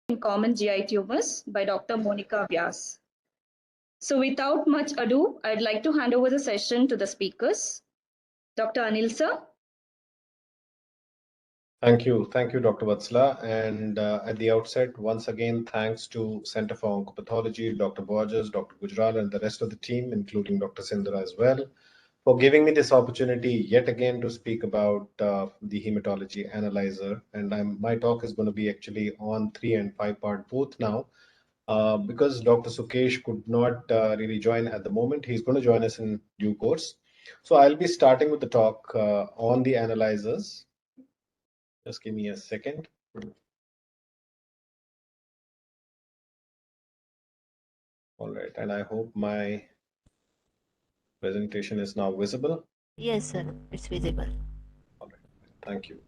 in Common GI Tumors by Dr. Monica Vyas. So without much ado, I'd like to hand over the session to the speakers. Dr. Anil sir. Thank you, Dr. Vatsala. And at the outset, once again, thanks to Center for Oncopathology, Dr. Borges, Dr. Gujral, and the rest of the team, including Dr. Sindra as well, for giving me this opportunity yet again to speak about the hematology analyzer. And my talk is going to be actually on 3 and 5 part both now, because Dr. Sukesh could not really join at the moment. He's going to join us in due course. So I'll be starting with the talk on the analyzers. Just give me a second. All right, and I hope my presentation is now visible. Yes, sir, it's visible. All right, thank you.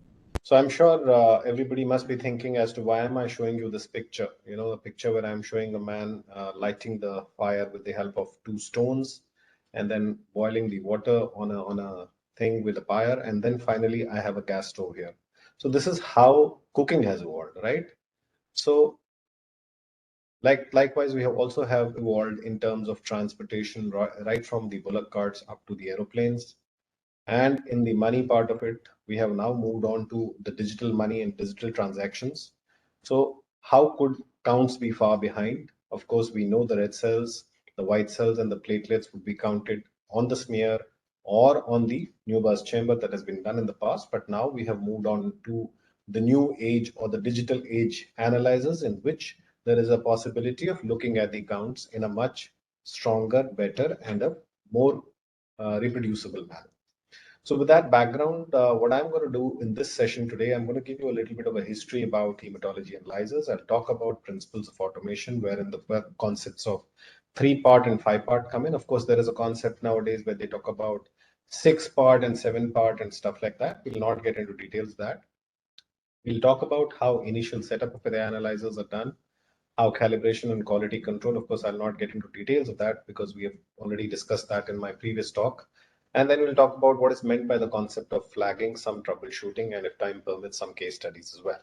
So I'm sure everybody must be thinking as to why am I showing you this picture? You know, the picture where I'm showing a man lighting the fire with the help of two stones and then boiling the water on a thing with a fire. And then finally, I have a gas stove here. So this is how cooking has evolved, right? So likewise, we have also have evolved in terms of transportation, right from the bullock carts up to the aeroplanes. And in the money part of it, we have now moved on to the digital money and digital transactions. So how could counts be far behind? Of course, we know the red cells, the white cells, and the platelets would be counted on the smear or on the Newbar's chamber that has been done in the past. But now we have moved on to the new age or the digital age analyzers, in which there is a possibility of looking at the counts in a much stronger, better, and a more reproducible manner. So with that background, what I'm going to do in this session today, I'm going to give you a little bit of a history about hematology analyzers. I'll talk about principles of automation, wherein the concepts of 3-part and 5-part come in. Of course, there is a concept nowadays where they talk about 6-part and 7-part and stuff like that. We'll not get into details of that. We'll talk about how initial setup of the analyzers are done, how calibration and quality control. Of course, I'll not get into details of that because we have already discussed that in my previous talk. And then we'll talk about what is meant by the concept of flagging, some troubleshooting, and if time permits, some case studies as well.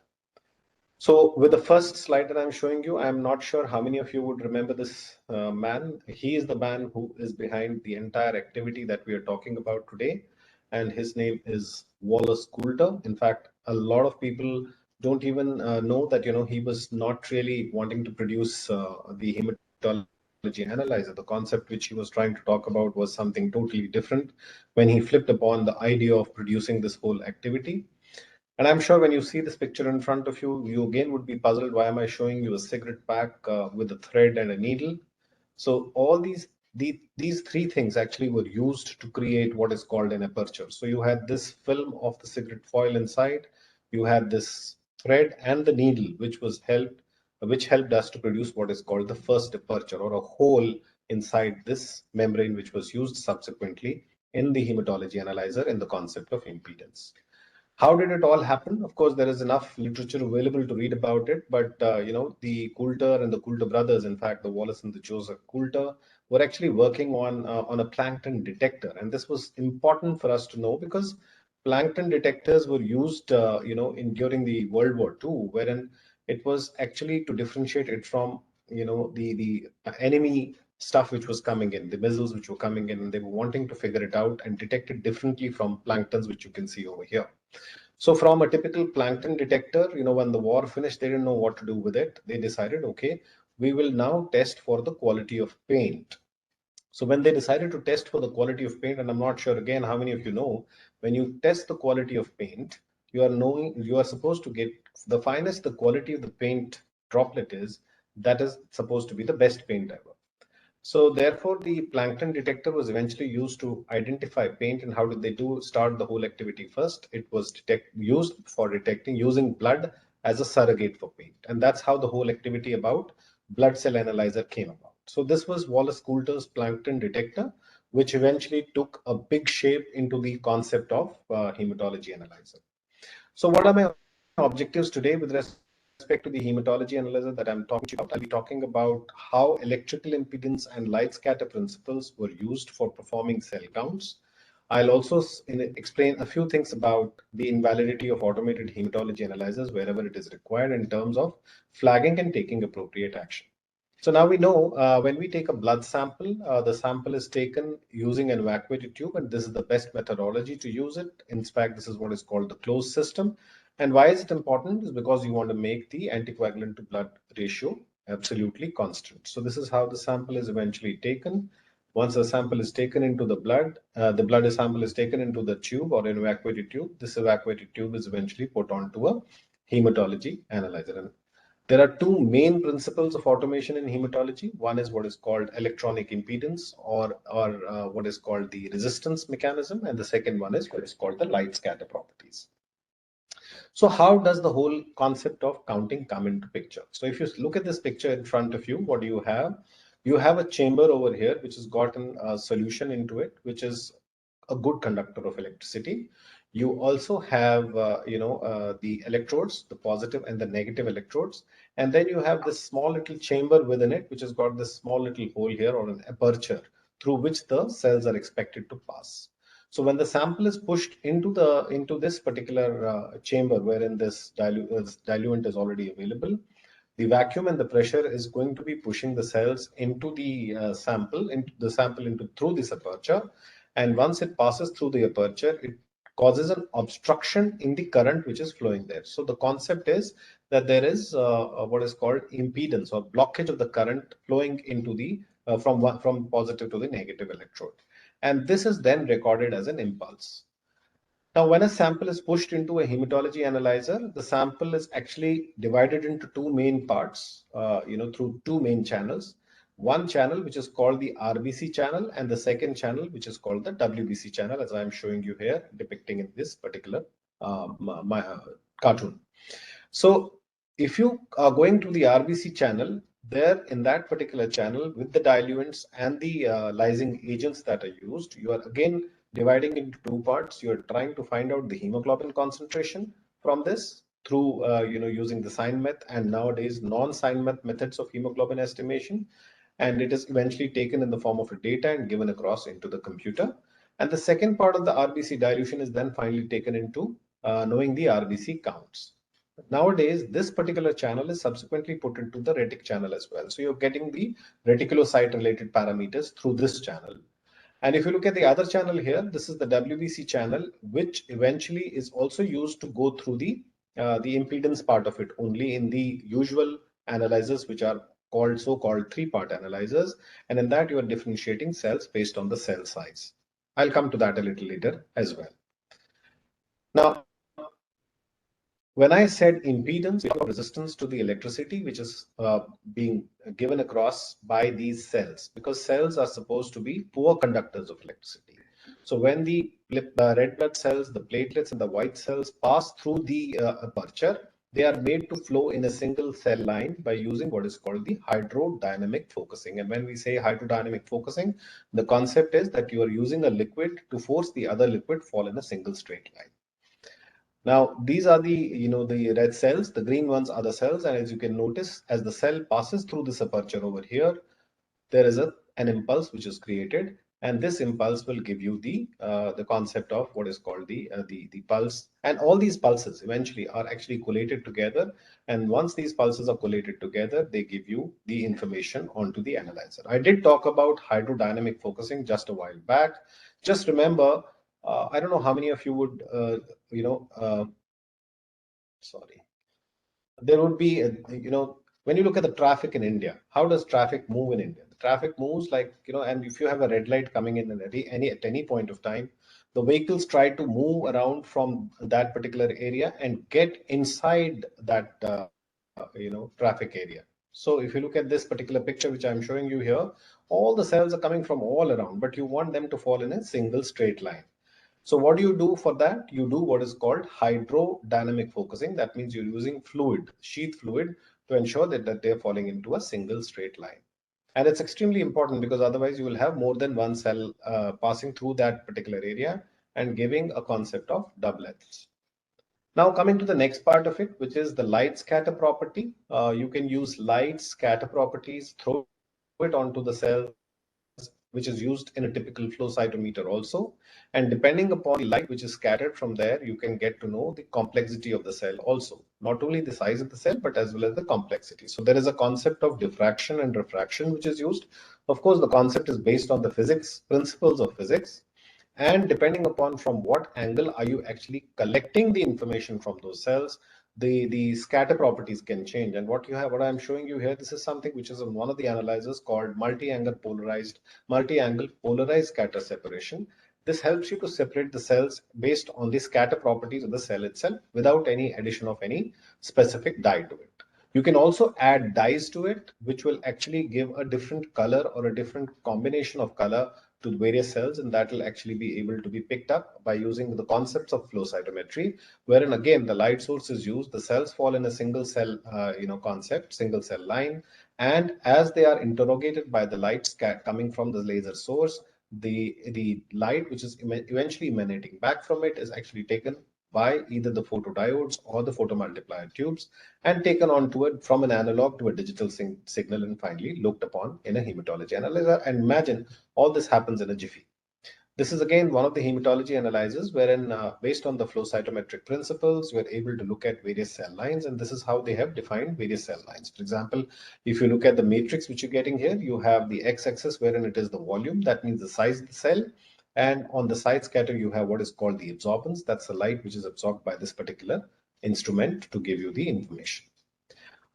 So with the first slide that I'm showing you, I'm not sure how many of you would remember this man. He is the man who is behind the entire activity that we are talking about today. And his name is Wallace Coulter. In fact, a lot of people don't even know that, he was not really wanting to produce the hematology analyzer. The concept which he was trying to talk about was something totally different when he flipped upon the idea of producing this whole activity. And I'm sure when you see this picture in front of you, you again would be puzzled. Why am I showing you a cigarette pack with a thread and a needle? So all these three things actually were used to create what is called an aperture. So you had this film of the cigarette foil inside, you had this thread and the needle, which helped us to produce what is called the first aperture, or a hole inside this membrane, which was used subsequently in the hematology analyzer in the concept of impedance. How did it all happen? Of course, there is enough literature available to read about it, but the Coulter and the Coulter brothers, in fact, the Wallace and the Joseph Coulter, were actually working on a plankton detector, and this was important for us to know because plankton detectors were used, in during the World War II, wherein it was actually to differentiate it from, the enemy stuff which was coming in, the missiles which were coming in, and they were wanting to figure it out and detect it differently from planktons, which you can see over here. So from a typical plankton detector, when the war finished, they didn't know what to do with it. They decided, okay, we will now test for the quality of paint. So when they decided to test for the quality of paint, and I'm not sure again how many of you know, when you test the quality of paint, you are supposed to get the finest the quality of the paint droplet is, that is supposed to be the best paint ever. So therefore, the plankton detector was eventually used to identify paint. And how did they start the whole activity? First, it was used for detecting using blood as a surrogate for paint. And that's how the whole activity about blood cell analyzer came about. So this was Wallace Coulter's plankton detector, which eventually took a big shape into the concept of hematology analyzer. So what are my objectives today with respect to the hematology analyzer that I'm talking about? I'll be talking about how electrical impedance and light scatter principles were used for performing cell counts, I'll also explain a few things about the invalidity of automated hematology analyzers wherever it is required in terms of flagging and taking appropriate action. So now we know when we take a blood sample, the sample is taken using an evacuated tube, and this is the best methodology to use it. In fact, this is what is called the closed system. And why is it important? Is because you want to make the anticoagulant to blood ratio absolutely constant. So this is how the sample is eventually taken. Once the sample is taken into the blood sample is taken into the tube or an evacuated tube. This evacuated tube is eventually put onto a hematology analyzer. And there are two main principles of automation in hematology. One is what is called electronic impedance or what is called the resistance mechanism. And the second one is what is called the light scatter properties. So how does the whole concept of counting come into picture? So if you look at this picture in front of you, what do you have? You have a chamber over here, which has gotten a solution into it, which is a good conductor of electricity. You also have, the electrodes, the positive and the negative electrodes. And then you have this small little chamber within it, which has got this small little hole here or an aperture through which the cells are expected to pass. So when the sample is pushed into this particular chamber wherein this diluent is already available, the vacuum and the pressure is going to be pushing the cells into the sample into through this aperture. And once it passes through the aperture, it causes an obstruction in the current which is flowing there. So the concept is that there is what is called impedance or blockage of the current flowing into the from positive to the negative electrode. And this is then recorded as an impulse. Now, when a sample is pushed into a hematology analyzer, the sample is actually divided into two main parts, through two main channels. One channel, which is called the RBC channel, and the second channel, which is called the WBC channel, as I'm showing you here, depicting in this particular cartoon. So if you are going to the RBC channel, there in that particular channel with the diluents and the lysing agents that are used, you are again dividing into two parts. You are trying to find out the hemoglobin concentration from this through using the sign meth and nowadays non-sign meth methods of hemoglobin estimation. And it is eventually taken in the form of a data and given across into the computer. And the second part of the RBC dilution is then finally taken into knowing the RBC counts. Nowadays, this particular channel is subsequently put into the retic channel as well. So you're getting the reticulocyte related parameters through this channel. And if you look at the other channel here, this is the WBC channel, which eventually is also used to go through the impedance part of it only in the usual analyzers, which are called so-called three-part analyzers. And in that, you are differentiating cells based on the cell size. I'll come to that a little later as well. Now, when I said impedance, we talk about resistance to the electricity, which is being given across by these cells, because cells are supposed to be poor conductors of electricity. So when the red blood cells, the platelets, and the white cells pass through the aperture, they are made to flow in a single cell line by using what is called the hydrodynamic focusing. And when we say hydrodynamic focusing, the concept is that you are using a liquid to force the other liquid fall in a single straight line. Now, these are the red cells, the green ones are the cells, and as you can notice, as the cell passes through this aperture over here, there is an impulse which is created, and this impulse will give you the concept of what is called the pulse. And all these pulses eventually are actually collated together, and once these pulses are collated together, they give you the information onto the analyzer. I did talk about hydrodynamic focusing just a while back. Just remember, I don't know how many of you would sorry, there would be when you look at the traffic in India, how does traffic move in India? The traffic moves like, and if you have a red light coming in at any point of time, the vehicles try to move around from that particular area and get inside that traffic area. So if you look at this particular picture which I'm showing you here, all the cells are coming from all around, but you want them to fall in a single straight line. So what do you do for that? You do what is called hydrodynamic focusing. That means you're using fluid, sheath fluid, to ensure that they're falling into a single straight line. And it's extremely important because otherwise you will have more than one cell passing through that particular area and giving a concept of doublets. Now coming to the next part of it, which is the light scatter property. You can use light scatter properties, throw it onto the cells, which is used in a typical flow cytometer also. And depending upon the light which is scattered from there, you can get to know the complexity of the cell also. Not only the size of the cell, but as well as the complexity. So there is a concept of diffraction and refraction which is used. Of course, the concept is based on the physics, principles of physics. And depending upon from what angle are you actually collecting the information from those cells, the scatter properties can change. And what I'm showing you here, this is something which is on one of the analyzers called multi-angle polarized scatter separation. This helps you to separate the cells based on the scatter properties of the cell itself without any addition of any specific dye to it. You can also add dyes to it, which will actually give a different color or a different combination of color to various cells, and that will actually be able to be picked up by using the concepts of flow cytometry, wherein again the light source is used. The cells fall in a single cell, concept, single cell line, and as they are interrogated by the light coming from the laser source, the light which is eventually emanating back from it is actually taken by either the photodiodes or the photomultiplier tubes and taken onto it from an analog to a digital signal and finally looked upon in a hematology analyzer. And imagine all this happens in a jiffy. This is again one of the hematology analyzers wherein based on the flow cytometric principles, you are able to look at various cell lines, and this is how they have defined various cell lines. For example, if you look at the matrix which you're getting here, you have the x-axis wherein it is the volume, that means the size of the cell. And on the side scatter, you have what is called the absorbance. That's the light which is absorbed by this particular instrument to give you the information.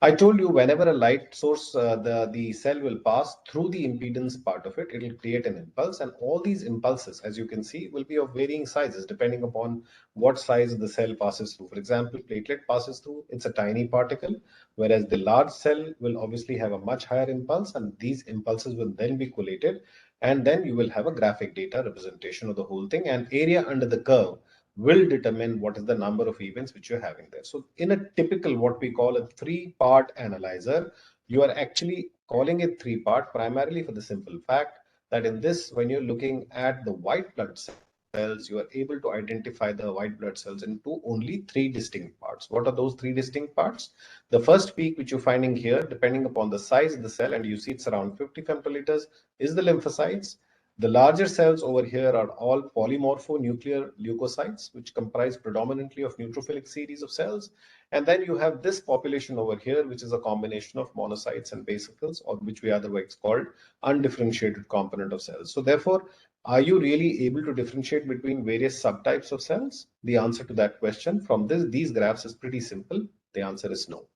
I told you whenever a light source, the cell will pass through the impedance part of it, it will create an impulse, and all these impulses, as you can see, will be of varying sizes depending upon what size the cell passes through. For example, platelet passes through, it's a tiny particle, whereas the large cell will obviously have a much higher impulse, and these impulses will then be collated, and then you will have a graphic data representation of the whole thing, and area under the curve will determine what is the number of events which you're having there. So in a typical, what we call a three-part analyzer, you are actually calling it three-part primarily for the simple fact that in this, when you're looking at the white blood cells, you are able to identify the white blood cells into only three distinct parts. What are those three distinct parts? The first peak which you're finding here, depending upon the size of the cell, and you see it's around 50 femtoliters, is the lymphocytes. The larger cells over here are all polymorphonuclear leukocytes, which comprise predominantly of neutrophilic series of cells. And then you have this population over here, which is a combination of monocytes and basophils, or which we otherwise called undifferentiated component of cells. So therefore, are you really able to differentiate between various subtypes of cells? The answer to that question from these graphs is pretty simple. The answer is no.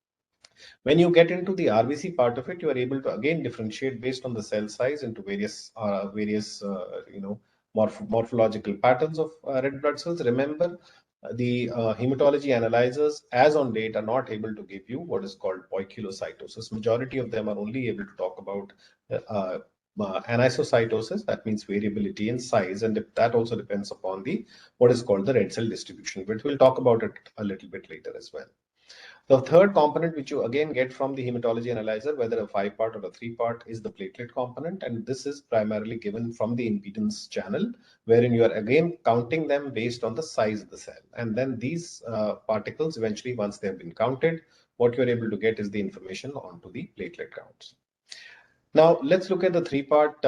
When you get into the RBC part of it, you are able to again differentiate based on the cell size into morphological patterns of red blood cells. Remember, the hematology analyzers, as on date, are not able to give you what is called poikilocytosis. Majority of them are only able to talk about anisocytosis. That means variability in size, and that also depends upon the what is called the red cell distribution. But we'll talk about it a little bit later as well. The third component, which you again get from the hematology analyzer, whether a 5-part or a 3-part, is the platelet component. And this is primarily given from the impedance channel, wherein you are again counting them based on the size of the cell. And then these particles, eventually, once they have been counted, what you're able to get is the information onto the platelet counts. Now, let's look at the 3-part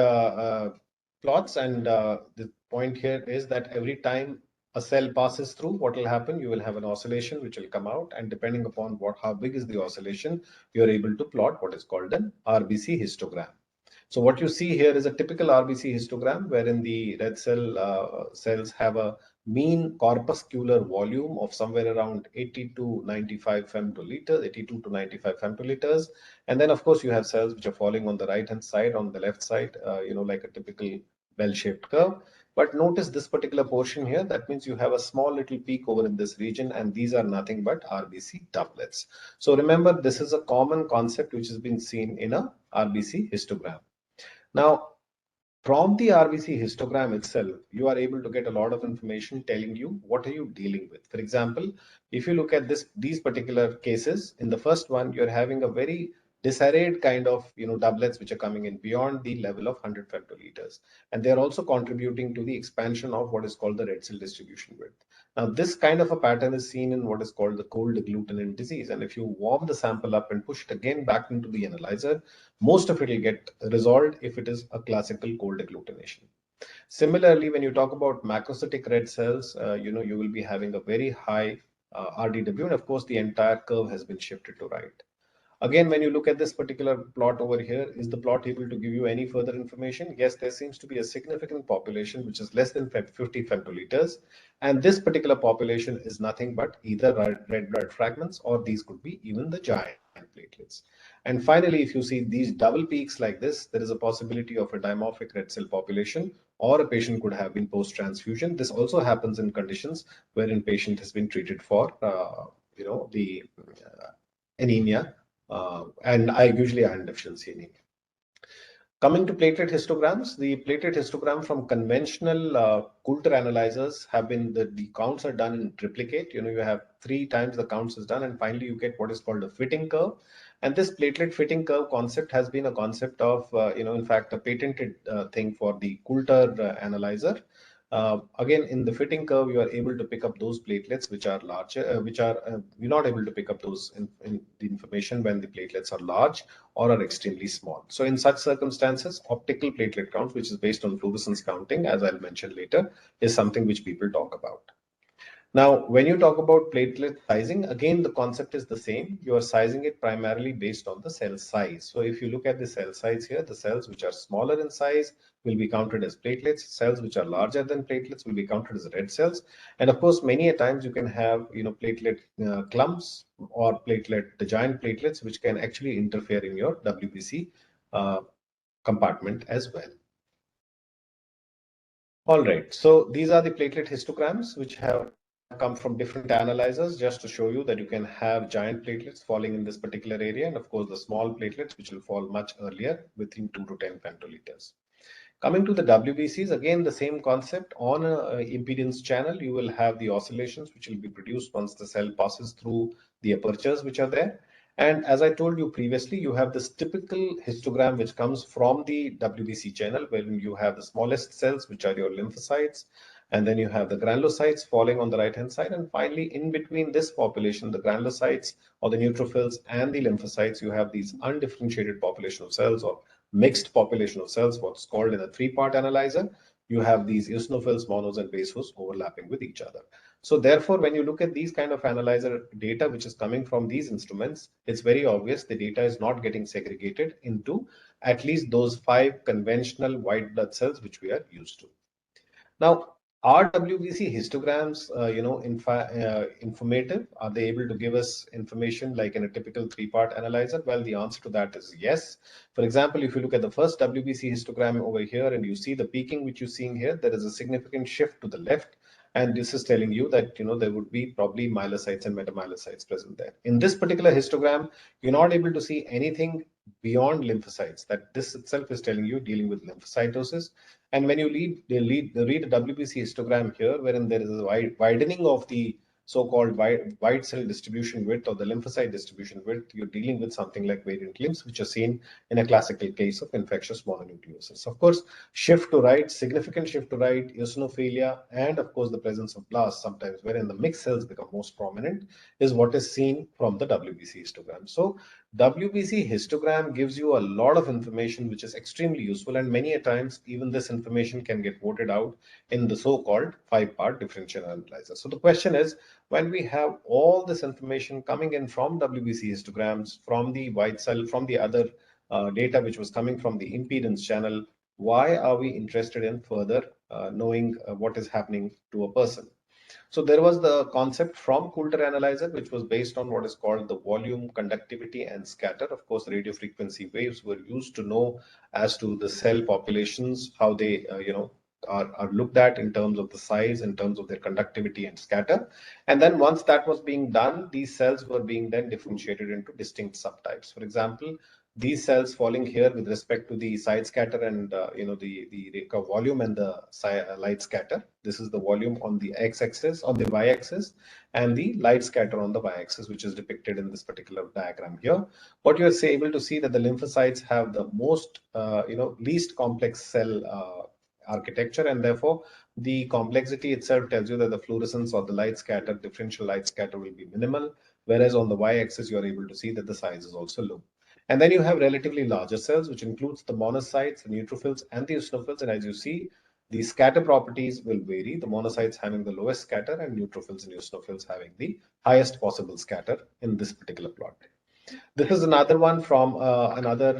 plots. And the point here is that every time a cell passes through, what will happen? You will have an oscillation which will come out, and depending upon how big is the oscillation, you are able to plot what is called an RBC histogram. So what you see here is a typical RBC histogram wherein the red cells have a mean corpuscular volume of somewhere around 80 to 95 femtoliters, 82 to 95 femtoliters. And then of course you have cells which are falling on the right hand side, on the left side, like a typical bell-shaped curve. But notice this particular portion here, that means you have a small little peak over in this region, and these are nothing but RBC doublets. So remember, this is a common concept which has been seen in a RBC histogram. Now, from the RBC histogram itself, you are able to get a lot of information telling you what are you dealing with. For example, if you look at these particular cases, in the first one, you're having a very disarrayed kind of doublets which are coming in beyond the level of 100 femtoliters, and they are also contributing to the expansion of what is called the red cell distribution width. Now this kind of a pattern is seen in what is called the cold agglutinin disease, and if you warm the sample up and push it again back into the analyzer, most of it will get resolved if it is a classical cold agglutination. Similarly, when you talk about macrocytic red cells, you will be having a very high RDW, and of course the entire curve has been shifted to right. Again, when you look at this particular plot over here, is the plot able to give you any further information? Yes, there seems to be a significant population which is less than 50 femtoliters, and this particular population is nothing but either red blood fragments, or these could be even the giant platelets. And finally, if you see these double peaks like this, there is a possibility of a dimorphic red cell population, or a patient could have been post-transfusion. This also happens in conditions wherein patient has been treated for the anemia, and I usually iron deficiency anemia. Coming to platelet histograms, the platelet histogram from conventional Coulter analyzers have been the counts are done in triplicate. You have 3 times the counts is done, and finally you get what is called a fitting curve. And this platelet fitting curve concept has been a concept of, in fact, a patented thing for the Coulter analyzer. Again, in the fitting curve, you are able to pick up those platelets which are larger, you're not able to pick up those in the information when the platelets are large or are extremely small. So in such circumstances, optical platelet count, which is based on fluorescence counting, as I'll mention later, is something which people talk about. Now, when you talk about platelet sizing, again, the concept is the same. You are sizing it primarily based on the cell size. So if you look at the cell size here, the cells which are smaller in size will be counted as platelets. Cells which are larger than platelets will be counted as red cells. And of course, many a times you can have, platelet clumps or the giant platelets, which can actually interfere in your WBC compartment as well. All right, so these are the platelet histograms which have come from different analyzers, just to show you that you can have giant platelets falling in this particular area, and of course the small platelets which will fall much earlier within 2 to 10 femtoliters. Coming to the WBCs, again the same concept. On a impedance channel, you will have the oscillations which will be produced once the cell passes through the apertures which are there. And as I told you previously, you have this typical histogram which comes from the WBC channel, where you have the smallest cells, which are your lymphocytes, and then you have the granulocytes falling on the right hand side, and finally in between this population, the granulocytes or the neutrophils and the lymphocytes, you have these undifferentiated population of cells, or mixed population of cells, what's called in a 3-part analyzer. You have these eosinophils, monos, and basos overlapping with each other. So therefore, when you look at these kind of analyzer data, which is coming from these instruments, it's very obvious the data is not getting segregated into at least those 5 conventional white blood cells which we are used to. Now, are WBC histograms, informative? Are they able to give us information like in a typical 3-part analyzer? Well, the answer to that is yes. For example, if you look at the first WBC histogram over here and you see the peaking which you're seeing here, there is a significant shift to the left. And this is telling you that, there would be probably myelocytes and metamyelocytes present there. In this particular histogram, you're not able to see anything beyond lymphocytes. That this itself is telling you dealing with lymphocytosis. And when you read the WBC histogram here, wherein there is a widening of the so-called white cell distribution width or the lymphocyte distribution width, you're dealing with something like variant limbs, which are seen in a classical case of infectious mononucleosis. Of course, shift to right, significant shift to right, eosinophilia, and of course the presence of blasts sometimes, wherein the mixed cells become most prominent, is what is seen from the WBC histogram. So WBC histogram gives you a lot of information which is extremely useful, and many a times even this information can get voted out in the so-called 5-part differential analyzer. So the question is, when we have all this information coming in from WBC histograms, from the white cell, from the other data which was coming from the impedance channel, why are we interested in further knowing what is happening to a person? So there was the concept from Coulter analyzer, which was based on what is called the volume, conductivity, and scatter. Of course, radio frequency waves were used to know as to the cell populations, how they, are looked at in terms of the size, in terms of their conductivity and scatter. And then once that was being done, these cells were being then differentiated into distinct subtypes. For example, these cells falling here with respect to the side scatter and the volume and the light scatter. This is the volume on the x-axis, on the y-axis, and the light scatter on the y-axis, which is depicted in this particular diagram here. What you're able to see that the lymphocytes have the most least complex cell architecture, and therefore the complexity itself tells you that the fluorescence or the light scatter, differential light scatter, will be minimal, whereas on the y-axis you're able to see that the size is also low. And then you have relatively larger cells, which includes the monocytes, the neutrophils, and the eosinophils. And as you see, the scatter properties will vary, the monocytes having the lowest scatter and neutrophils and eosinophils having the highest possible scatter in this particular plot. This is another one from another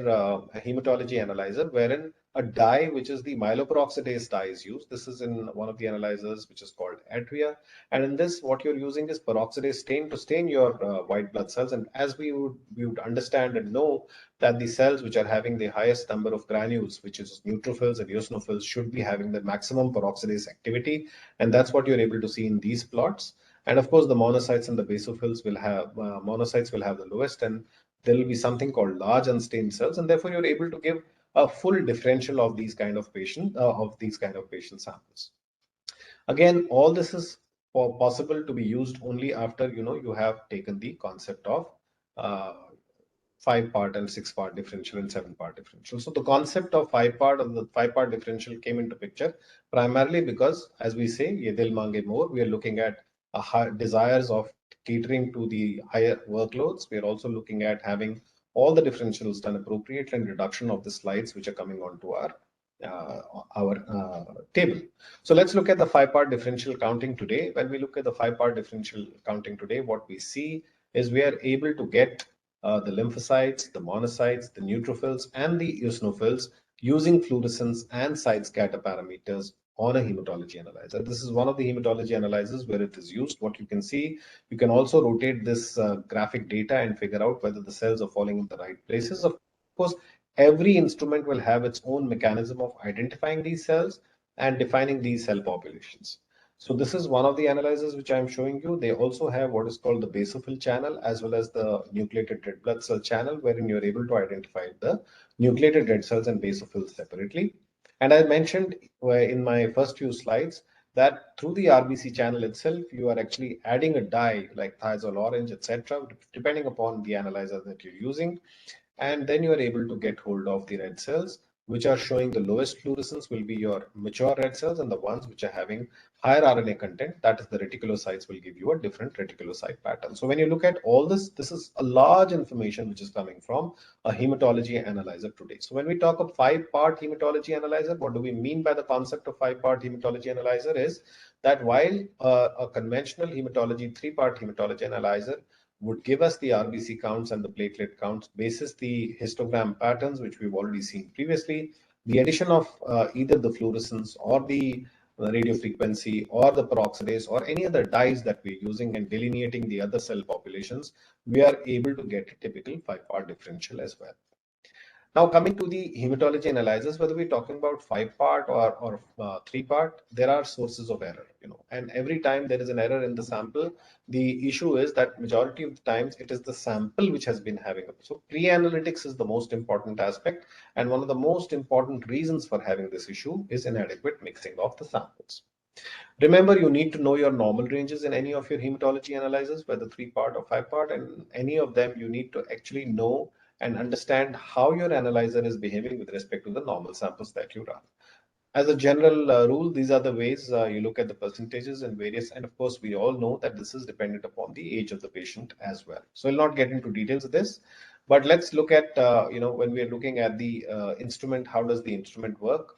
hematology analyzer, wherein a dye, which is the myeloperoxidase dye, is used. This is in one of the analyzers, which is called Adria. And in this, what you're using is peroxidase stain to stain your white blood cells. And as we would understand and know that the cells which are having the highest number of granules, which is neutrophils and eosinophils, should be having the maximum peroxidase activity. And that's what you're able to see in these plots. And of course, the monocytes and the basophils will have monocytes will have the lowest, and there will be something called large unstained cells, and therefore you're able to give a full differential of these kind of patient samples. Again, all this is possible to be used only after you have taken the concept of uh, 5-part and 6-part differential and 7-part differential. So the concept of 5-part of the 5-part differential came into picture primarily because, as we say, ye dil mange more, we are looking at desires of catering to the higher workloads. We are also looking at having all the differentials done appropriately and reduction of the slides which are coming onto uh, our table. So let's look at the 5-part differential counting today. When we look at the 5-part differential counting today, what we see is we are able to get the lymphocytes, the monocytes, the neutrophils, and the eosinophils using fluorescence and side scatter parameters on a hematology analyzer. This is one of the hematology analyzers where it is used. What you can see, you can also rotate this graphic data and figure out whether the cells are falling in the right places. Of course, every instrument will have its own mechanism of identifying these cells and defining these cell populations. So this is one of the analyzers which I'm showing you. They also have what is called the basophil channel as well as the nucleated red blood cell channel, wherein you're able to identify the nucleated red cells and basophils separately. And I mentioned in my first few slides that through the RBC channel itself, you are actually adding a dye like thiazole orange, etc., depending upon the analyzer that you're using. And then you are able to get hold of the red cells which are showing the lowest fluorescence will be your mature red cells, and the ones which are having higher RNA content, that is the reticulocytes, will give you a different reticulocyte pattern. So when you look at all this, this is a large information which is coming from a hematology analyzer today. So when we talk of 5-part hematology analyzer, what do we mean by the concept of 5-part hematology analyzer is that while a conventional hematology 3-part hematology analyzer would give us the RBC counts and the platelet counts basis the histogram patterns, which we've already seen previously. The addition of either the fluorescence or the radio frequency or the peroxidase or any other dyes that we're using and delineating the other cell populations, we are able to get a typical 5-part differential as well. Now, coming to the hematology analyzers, whether we're talking about 5-part or 3-part, there are sources of error, and every time there is an error in the sample, the issue is that majority of the times it is the sample which has been having it. So pre-analytics is the most important aspect, and one of the most important reasons for having this issue is inadequate mixing of the samples. Remember, you need to know your normal ranges in any of your hematology analyzers, whether 3-part or 5-part, and any of them you need to actually know and understand how your analyzer is behaving with respect to the normal samples that you run. As a general rule, these are the ways you look at the percentages and various, and of course, we all know that this is dependent upon the age of the patient as well. So I'll not get into details of this, but let's look at, when we are looking at the instrument, how does the instrument work?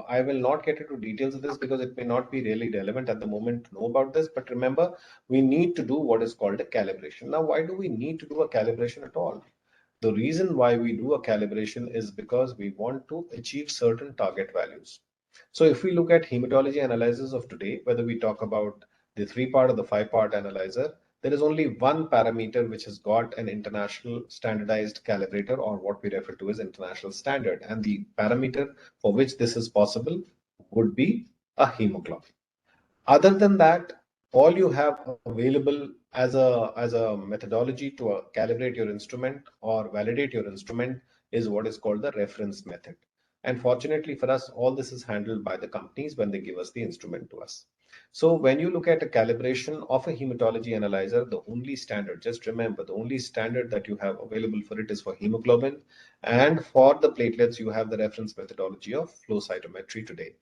I will not get into details of this because it may not be really relevant at the moment to know about this. But remember, we need to do what is called a calibration. Now, why do we need to do a calibration at all? The reason why we do a calibration is because we want to achieve certain target values. So if we look at hematology analysis of today, whether we talk about the 3-part or the 5-part analyzer, there is only one parameter which has got an international standardized calibrator, or what we refer to as international standard. And the parameter for which this is possible would be a hemoglobin. Other than that, all you have available as a methodology to calibrate your instrument or validate your instrument is what is called the reference method. And fortunately for us, all this is handled by the companies when they give us the instrument to us. So when you look at a calibration of a hematology analyzer, the only standard, just remember, the only standard that you have available for it is for hemoglobin, and for the platelets, you have the reference methodology of flow cytometry today.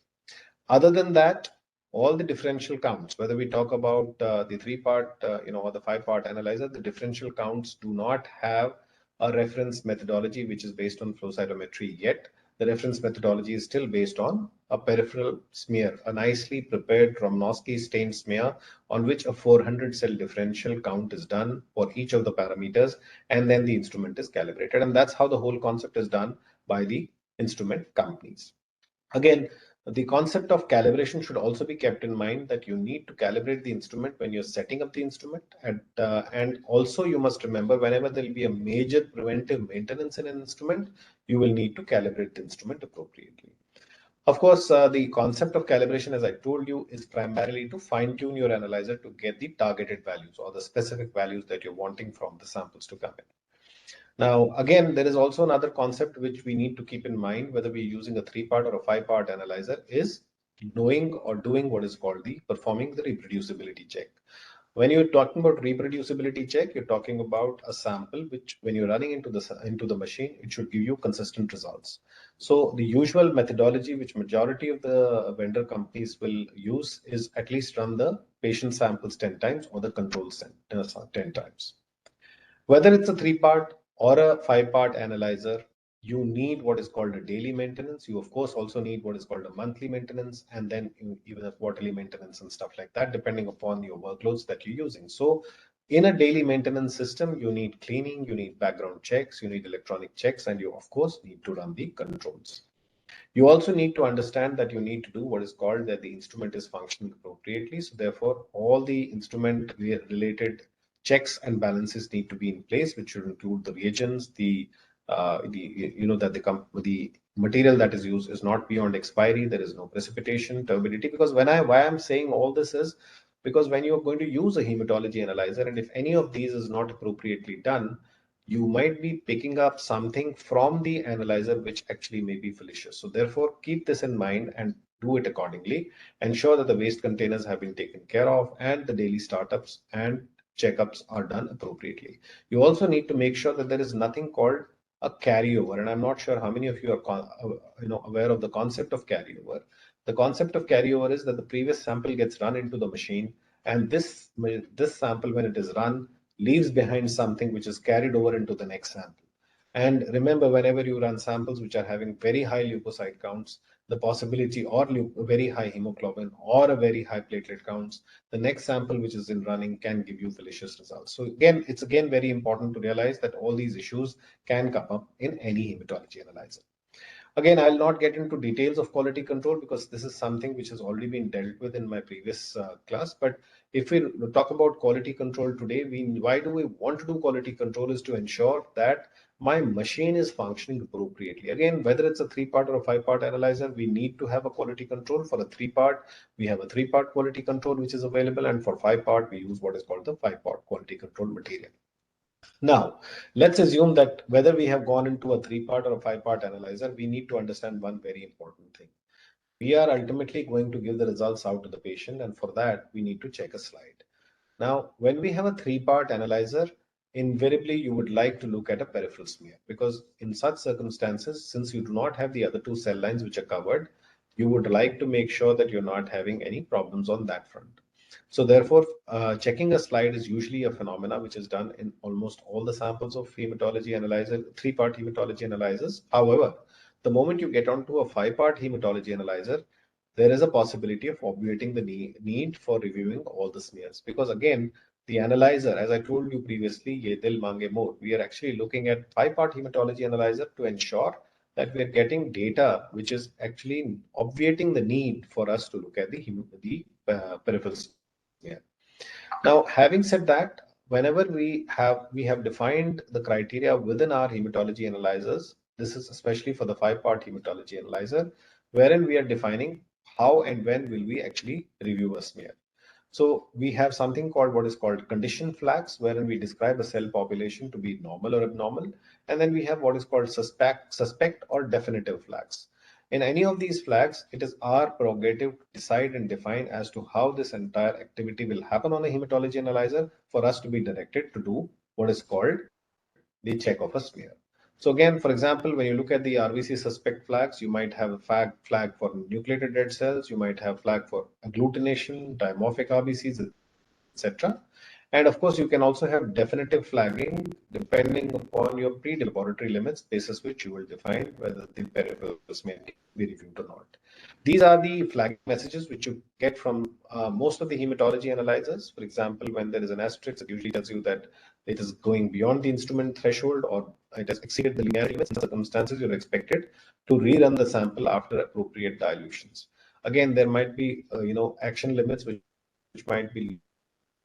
Other than that, all the differential counts, whether we talk about the three-part, or the five-part analyzer, the differential counts do not have a reference methodology which is based on flow cytometry yet. The reference methodology is still based on a peripheral smear, a nicely prepared Romanowsky stained smear on which a 400 cell differential count is done for each of the parameters, and then the instrument is calibrated. And that's how the whole concept is done by the instrument companies. Again, the concept of calibration should also be kept in mind, that you need to calibrate the instrument when you're setting up the instrument. And also you must remember, whenever there will be a major preventive maintenance in an instrument, you will need to calibrate the instrument appropriately. Of course, the concept of calibration, as I told you, is primarily to fine tune your analyzer to get the targeted values or the specific values that you're wanting from the samples to come in. Now, again, there is also another concept which we need to keep in mind, whether we're using a three-part or a five-part analyzer, is knowing or doing what is called the performing the reproducibility check. When you're talking about reproducibility check, you're talking about a sample which, when you're running into the machine, it should give you consistent results. So the usual methodology which majority of the vendor companies will use is at least run the patient samples 10 times or the control 10 times. Whether it's a three-part or a five-part analyzer, you need what is called a daily maintenance. You, of course, also need what is called a monthly maintenance, and then even a quarterly maintenance and stuff like that, depending upon your workloads that you're using. So in a daily maintenance system, you need cleaning, you need background checks, you need electronic checks, and you, of course, need to run the controls. You also need to understand that you need to do what is called that the instrument is functioning appropriately. So therefore, all the instrument related checks and balances need to be in place, which should include the reagents, that the material that is used is not beyond expiry. There is no precipitation, turbidity. Because why I'm saying all this is because when you're going to use a hematology analyzer, and if any of these is not appropriately done, you might be picking up something from the analyzer which actually may be fallacious. So therefore, keep this in mind and do it accordingly. Ensure that the waste containers have been taken care of and the daily startups and checkups are done appropriately. You also need to make sure that there is nothing called a carryover. And I'm not sure how many of you are aware of the concept of carryover. The concept of carryover is that the previous sample gets run into the machine, and this sample, when it is run, leaves behind something which is carried over into the next sample. And remember, whenever you run samples which are having very high leukocyte counts, the possibility or very high hemoglobin or a very high platelet counts, the next sample which is in running can give you fallacious results. So again, it's again very important to realize that all these issues can come up in any hematology analyzer. Again, I'll not get into details of quality control because this is something which has already been dealt with in my previous class. But if we talk about quality control today, why do we want to do quality control is to ensure that my machine is functioning appropriately. Again, whether it's a three-part or a five-part analyzer, we need to have a quality control. For a three-part, we have a three-part quality control which is available, and for five-part, we use what is called the five-part quality control material. Now, let's assume that whether we have gone into a three-part or a five-part analyzer, we need to understand one very important thing. We are ultimately going to give the results out to the patient, and for that, we need to check a slide. Now, when we have a three-part analyzer, invariably you would like to look at a peripheral smear, because in such circumstances, since you do not have the other two cell lines which are covered, you would like to make sure that you're not having any problems on that front. So therefore, checking a slide is usually a phenomena which is done in almost all the samples of hematology analyzer, three-part hematology analyzers. However, the moment you get onto a five-part hematology analyzer, there is a possibility of obviating the need for reviewing all the smears. Because again, the analyzer, as I told you previously, ye dil mange more, we are actually looking at five-part hematology analyzer to ensure that we are getting data which is actually obviating the need for us to look at the peripheral smear. Now, having said that, whenever we have defined the criteria within our hematology analyzers, this is especially for the five-part hematology analyzer, wherein we are defining how and when will we actually review a smear. So we have something called what is called condition flags, wherein we describe a cell population to be normal or abnormal. And then we have what is called suspect or definitive flags. In any of these flags, it is our prerogative to decide and define as to how this entire activity will happen on a hematology analyzer for us to be directed to do what is called the check of a smear. So again, for example, when you look at the RBC suspect flags, you might have a flag for nucleated red cells, you might have flag for agglutination, dimorphic RBCs, etc. And of course, you can also have definitive flagging depending upon your pre-laboratory limits, basis which you will define whether the peripherals may be reviewed or not. These are the flagging messages which you get from most of the hematology analyzers. For example, when there is an asterisk, it usually tells you that it is going beyond the instrument threshold or it has exceeded the linearity limits. In such circumstances, you're expected to rerun the sample after appropriate dilutions. Again, there might be action limits which might be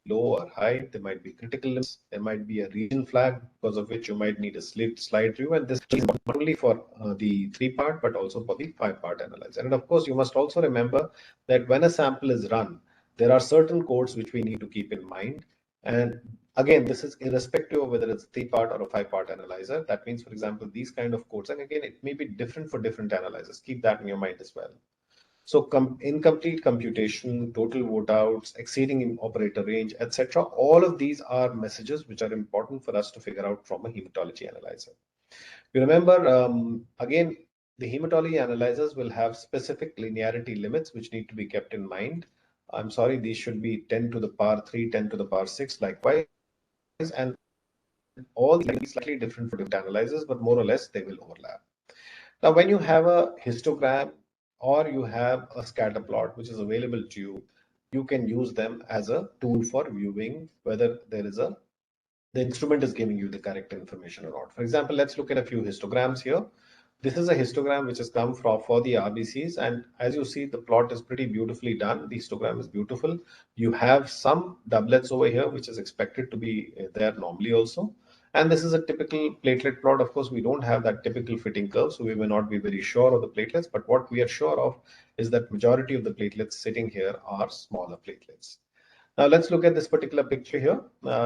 low or high. There might be critical limits. There might be a region flag because of which you might need a slide view. And this is important not only for the three-part but also for the five-part analyzer. And of course, you must also remember that when a sample is run, there are certain codes which we need to keep in mind. And again, this is irrespective of whether it's three-part or a five-part analyzer. That means, for example, these kind of codes, and again, it may be different for different analyzers. Keep that in your mind as well. So incomplete computation, total vote outs, exceeding in operator range, etc. All of these are messages which are important for us to figure out from a hematology analyzer. You remember, again, the hematology analyzers will have specific linearity limits which need to be kept in mind. I'm sorry, these should be 10 to the power 3, 10 to the power 6, likewise, and all these will be slightly different for different analyzers, but more or less they will overlap. Now, when you have a histogram or you have a scatter plot which is available to you, you can use them as a tool for viewing whether the instrument is giving you the correct information or not. For example, let's look at a few histograms here. This is a histogram which has come from for the RBCs, and as you see, the plot is pretty beautifully done. The histogram is beautiful. You have some doublets over here, which is expected to be there normally also. And this is a typical platelet plot. Of course, we don't have that typical fitting curve, so we may not be very sure of the platelets. But what we are sure of is that majority of the platelets sitting here are smaller platelets. Now let's look at this particular picture here.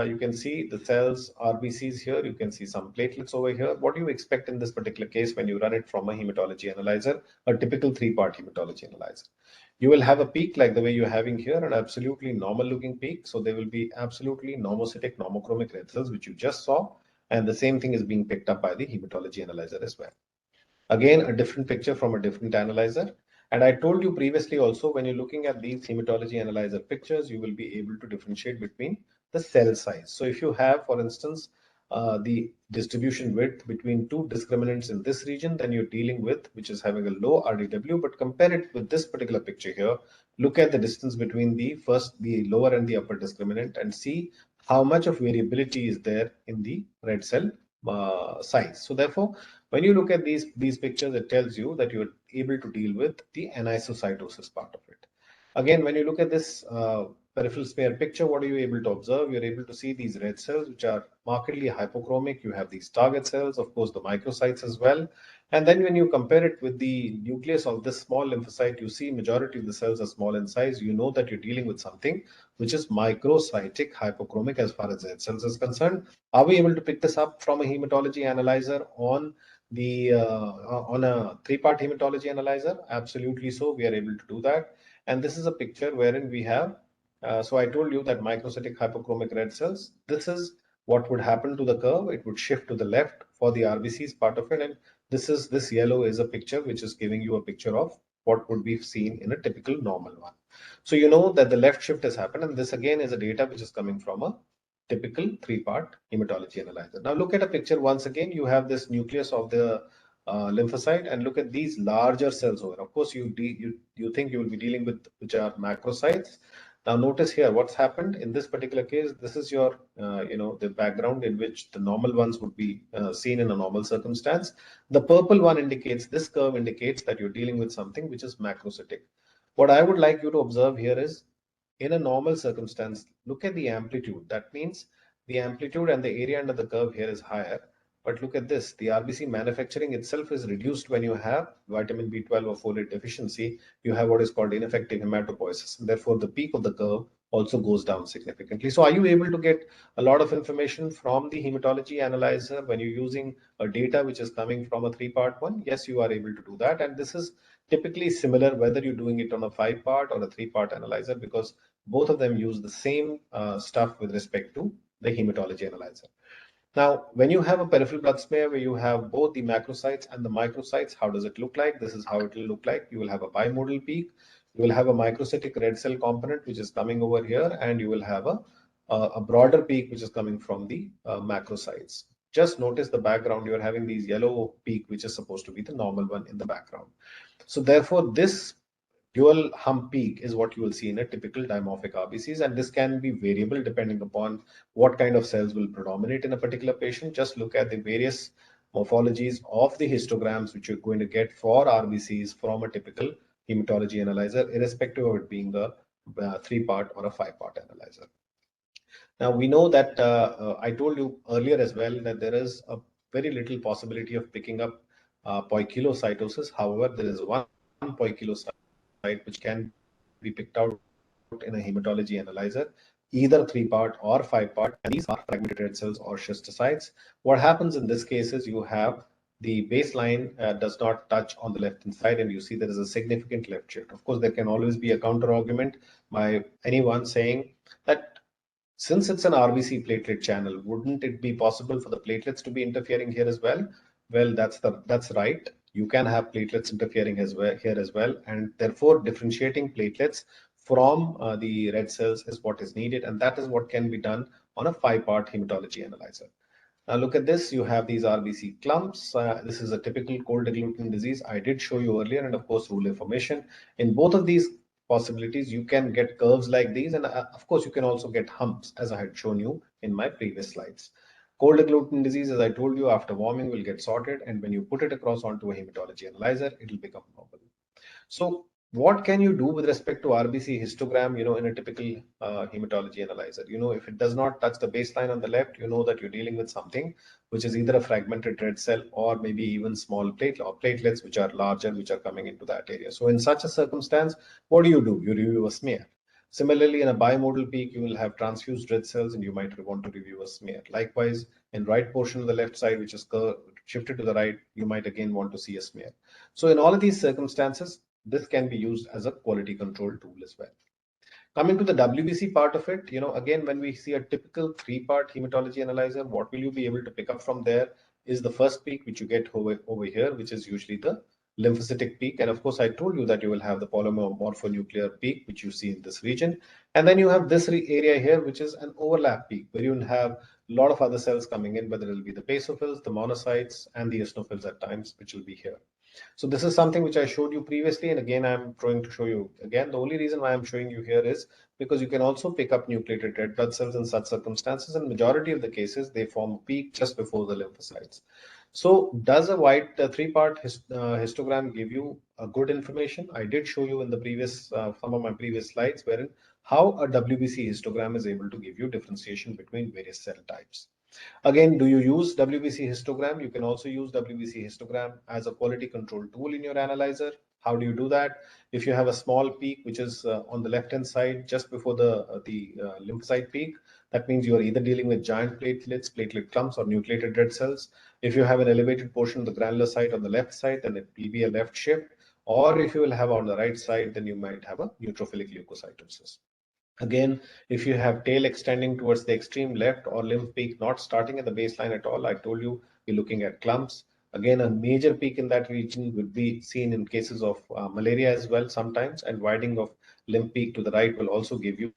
You can see the cells, RBCs here. You can see some platelets over here. What do you expect in this particular case when you run it from a hematology analyzer, a typical three-part hematology analyzer? You will have a peak like the way you're having here, an absolutely normal looking peak. So there will be absolutely normocytic, normochromic red cells, which you just saw. And the same thing is being picked up by the hematology analyzer as well. Again, a different picture from a different analyzer. And I told you previously also, when you're looking at these hematology analyzer pictures, you will be able to differentiate between the cell size. So if you have, for instance, the distribution width between two discriminants in this region, then you're dealing with, which is having a low RDW, but compare it with this particular picture here. Look at the distance between the lower and the upper discriminant and see how much of variability is there in the red cell size. So therefore, when you look at these pictures, it tells you that you're able to deal with the anisocytosis part of it. Again, when you look at this peripheral smear picture, what are you able to observe? You're able to see these red cells, which are markedly hypochromic. You have these target cells, of course, the microcytes as well. And then when you compare it with the nucleus of this small lymphocyte, you see majority of the cells are small in size. You know that you're dealing with something which is microcytic hypochromic as far as red cells is concerned. Are we able to pick this up from a hematology analyzer on a three-part hematology analyzer? Absolutely so. We are able to do that. And this is a picture wherein we have, so I told you that microcytic hypochromic red cells, this is what would happen to the curve. It would shift to the left for the RBCs part of it. And this yellow is a picture which is giving you a picture of what would be seen in a typical normal one. So you know that the left shift has happened. And this again is a data which is coming from a typical three-part hematology analyzer. Now look at a picture once again. You have this nucleus of the lymphocyte, and look at these larger cells over. Of course, you think you will be dealing with which are macrocytes. Now notice here what's happened in this particular case. This is your the background in which the normal ones would be seen in a normal circumstance. The purple one indicates, this curve indicates that you're dealing with something which is macrocytic. What I would like you to observe here is, in a normal circumstance, look at the amplitude. That means the amplitude and the area under the curve here is higher. But look at this, the RBC manufacturing itself is reduced when you have vitamin B12 or folate deficiency. You have what is called ineffective hematopoiesis. And therefore, the peak of the curve also goes down significantly. So are you able to get a lot of information from the hematology analyzer when you're using a data which is coming from a three-part one? Yes, you are able to do that. And this is typically similar whether you're doing it on a five-part or a three-part analyzer, because both of them use the same stuff with respect to the hematology analyzer. Now, when you have a peripheral blood smear where you have both the macrocytes and the microcytes, how does it look like? This is how it will look like. You will have a bimodal peak. You will have a microcytic red cell component which is coming over here, and you will have a broader peak which is coming from the macrocytes. Just notice the background. You are having these yellow peak which is supposed to be the normal one in the background. So therefore, this dual hump peak is what you will see in a typical dimorphic RBCs, and this can be variable depending upon what kind of cells will predominate in a particular patient. Just look at the various morphologies of the histograms which you're going to get for RBCs from a typical hematology analyzer, irrespective of it being a three-part or a five-part analyzer. Now we know that I told you earlier as well that there is a very little possibility of picking up poikilocytosis. However, there is one poikilocyte which can be picked out in a hematology analyzer, either three-part or five-part, and these are fragmented red cells or schistocytes. What happens in this case is you have the baseline does not touch on the left hand side, and you see there is a significant left shift. Of course, there can always be a counter argument by anyone saying that since it's an RBC platelet channel, wouldn't it be possible for the platelets to be interfering here as well? Well, that's right. You can have platelets interfering as well here as well, and therefore differentiating platelets from the red cells is what is needed, and that is what can be done on a five-part hematology analyzer. Now look at this. You have these RBC clumps. This is a typical cold agglutinin disease. I did show you earlier, and of course, rule information. In both of these possibilities, you can get curves like these, and of course, you can also get humps, as I had shown you in my previous slides. Cold agglutinin disease, as I told you, after warming will get sorted, and when you put it across onto a hematology analyzer, it will become normal. So what can you do with respect to RBC histogram, in a typical hematology analyzer? If it does not touch the baseline on the left, you know that you're dealing with something which is either a fragmented red cell or maybe even small platelet or platelets which are larger, which are coming into that area. So in such a circumstance, what do? You review a smear. Similarly, in a bimodal peak, you will have transfused red cells and you might want to review a smear. Likewise, in right portion of the left side, which is shifted to the right, you might again want to see a smear. So in all of these circumstances, this can be used as a quality control tool as well. Coming to the WBC part of it, again, when we see a typical three-part hematology analyzer, what will you be able to pick up from there is the first peak, which you get over here, which is usually the lymphocytic peak. And of course, I told you that you will have the polymorphonuclear peak, which you see in this region. And then you have this area here, which is an overlap peak, where you will have a lot of other cells coming in, whether it will be the basophils, the monocytes, and the eosinophils at times, which will be here. So this is something which I showed you previously, and again I'm trying to show you again. The only reason why I'm showing you here is because you can also pick up nucleated red blood cells in such circumstances, and majority of the cases they form a peak just before the lymphocytes. So does a white three-part histogram give you a good information? I did show you in the previous some of my previous slides wherein how a WBC histogram is able to give you differentiation between various cell types. Again, do you use WBC histogram? You can also use WBC histogram as a quality control tool in your analyzer. How do you do that? If you have a small peak, which is on the left-hand side, just before the lymphocyte peak, that means you are either dealing with giant platelets, platelet clumps, or nucleated red cells. If you have an elevated portion of the granular site on the left side, then it will be a left shift. Or if you will have on the right side, then you might have a neutrophilic leukocytosis. Again, if you have tail extending towards the extreme left or lymph peak not starting at the baseline at all, I told you we're looking at clumps. Again, a major peak in that region would be seen in cases of malaria as well sometimes, and widening of lymph peak to the right will also give you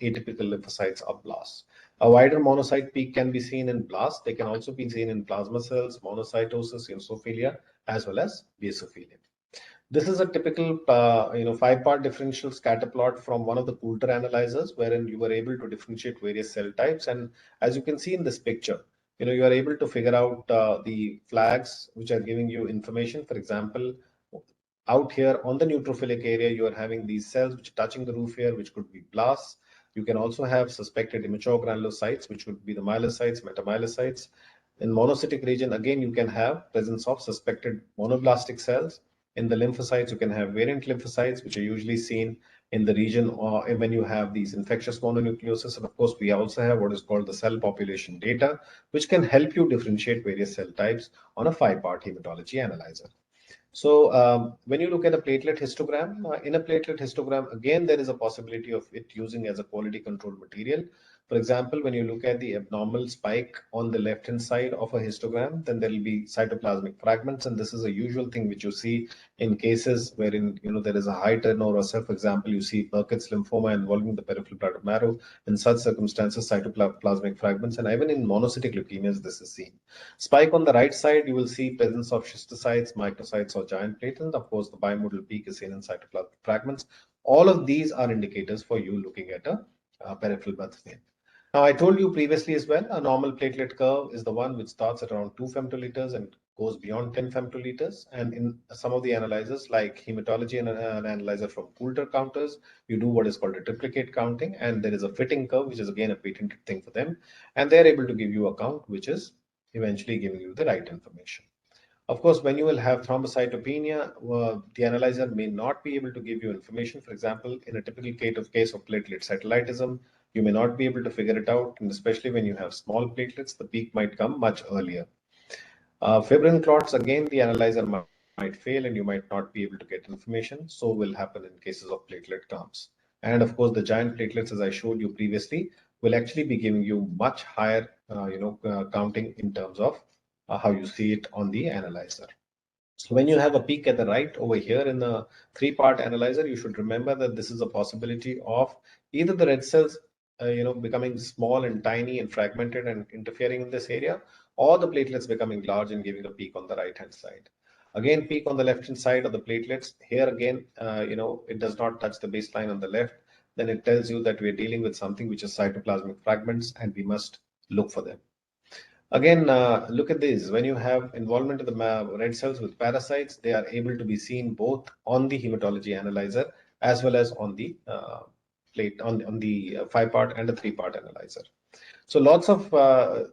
atypical lymphocytes or blasts. A wider monocyte peak can be seen in blasts. They can also be seen in plasma cells, monocytosis, eosinophilia, as well as basophilia. This is a typical, five-part differential scatter plot from one of the Coulter analyzers, wherein you were able to differentiate various cell types. And as you can see in this picture, you are able to figure out the flags which are giving you information. For example, out here on the neutrophilic area, you are having these cells which are touching the roof here, which could be blasts. You can also have suspected immature granulocytes, which would be the myelocytes, metamyelocytes. In monocytic region, again, you can have presence of suspected monoblastic cells. In the lymphocytes, you can have variant lymphocytes, which are usually seen in the region, or when you have these infectious mononucleosis. And of course, we also have what is called the cell population data, which can help you differentiate various cell types on a 5-part hematology analyzer. So when you look at a platelet histogram, in a platelet histogram, again, there is a possibility of it using as a quality control material. For example, when you look at the abnormal spike on the left-hand side of a histogram, then there will be cytoplasmic fragments, and this is a usual thing which you see in cases wherein there is a high turnover of cell. For example, you see Burkitt's lymphoma involving the peripheral blood marrow. In such circumstances, cytoplasmic fragments, and even in monocytic leukemias, this is seen. Spike on the right side, you will see presence of schistocytes, microcytes, or giant platelets. Of course, the bimodal peak is seen in cytoplasmic fragments. All of these are indicators for you looking at a peripheral blood stain. Now, I told you previously as well, a normal platelet curve is the one which starts at around 2 femtoliters and goes beyond 10 femtoliters. And in some of the analyzers, like hematology and an analyzer from Coulter counters, you do what is called a triplicate counting, and there is a fitting curve, which is again a patented thing for them. And they're able to give you a count which is eventually giving you the right information. Of course, when you will have thrombocytopenia, the analyzer may not be able to give you information. For example, in a typical case of platelet cytolytism, you may not be able to figure it out, and especially when you have small platelets, the peak might come much earlier. Fibrin clots, again, the analyzer might fail and you might not be able to get information. So will happen in cases of platelet counts. And of course, the giant platelets, as I showed you previously, will actually be giving you much higher, counting in terms of how you see it on the analyzer. So when you have a peak at the right over here in the 3-part analyzer, you should remember that this is a possibility of either the red cells, becoming small and tiny and fragmented and interfering in this area, or the platelets becoming large and giving a peak on the right-hand side. Again, peak on the left-hand side of the platelets. Here again, it does not touch the baseline on the left. Then it tells you that we're dealing with something which is cytoplasmic fragments, and we must look for them. Again, look at this. When you have involvement of the red cells with parasites, they are able to be seen both on the hematology analyzer as well as on the plate on the 5-part and a 3-part analyzer. So lots of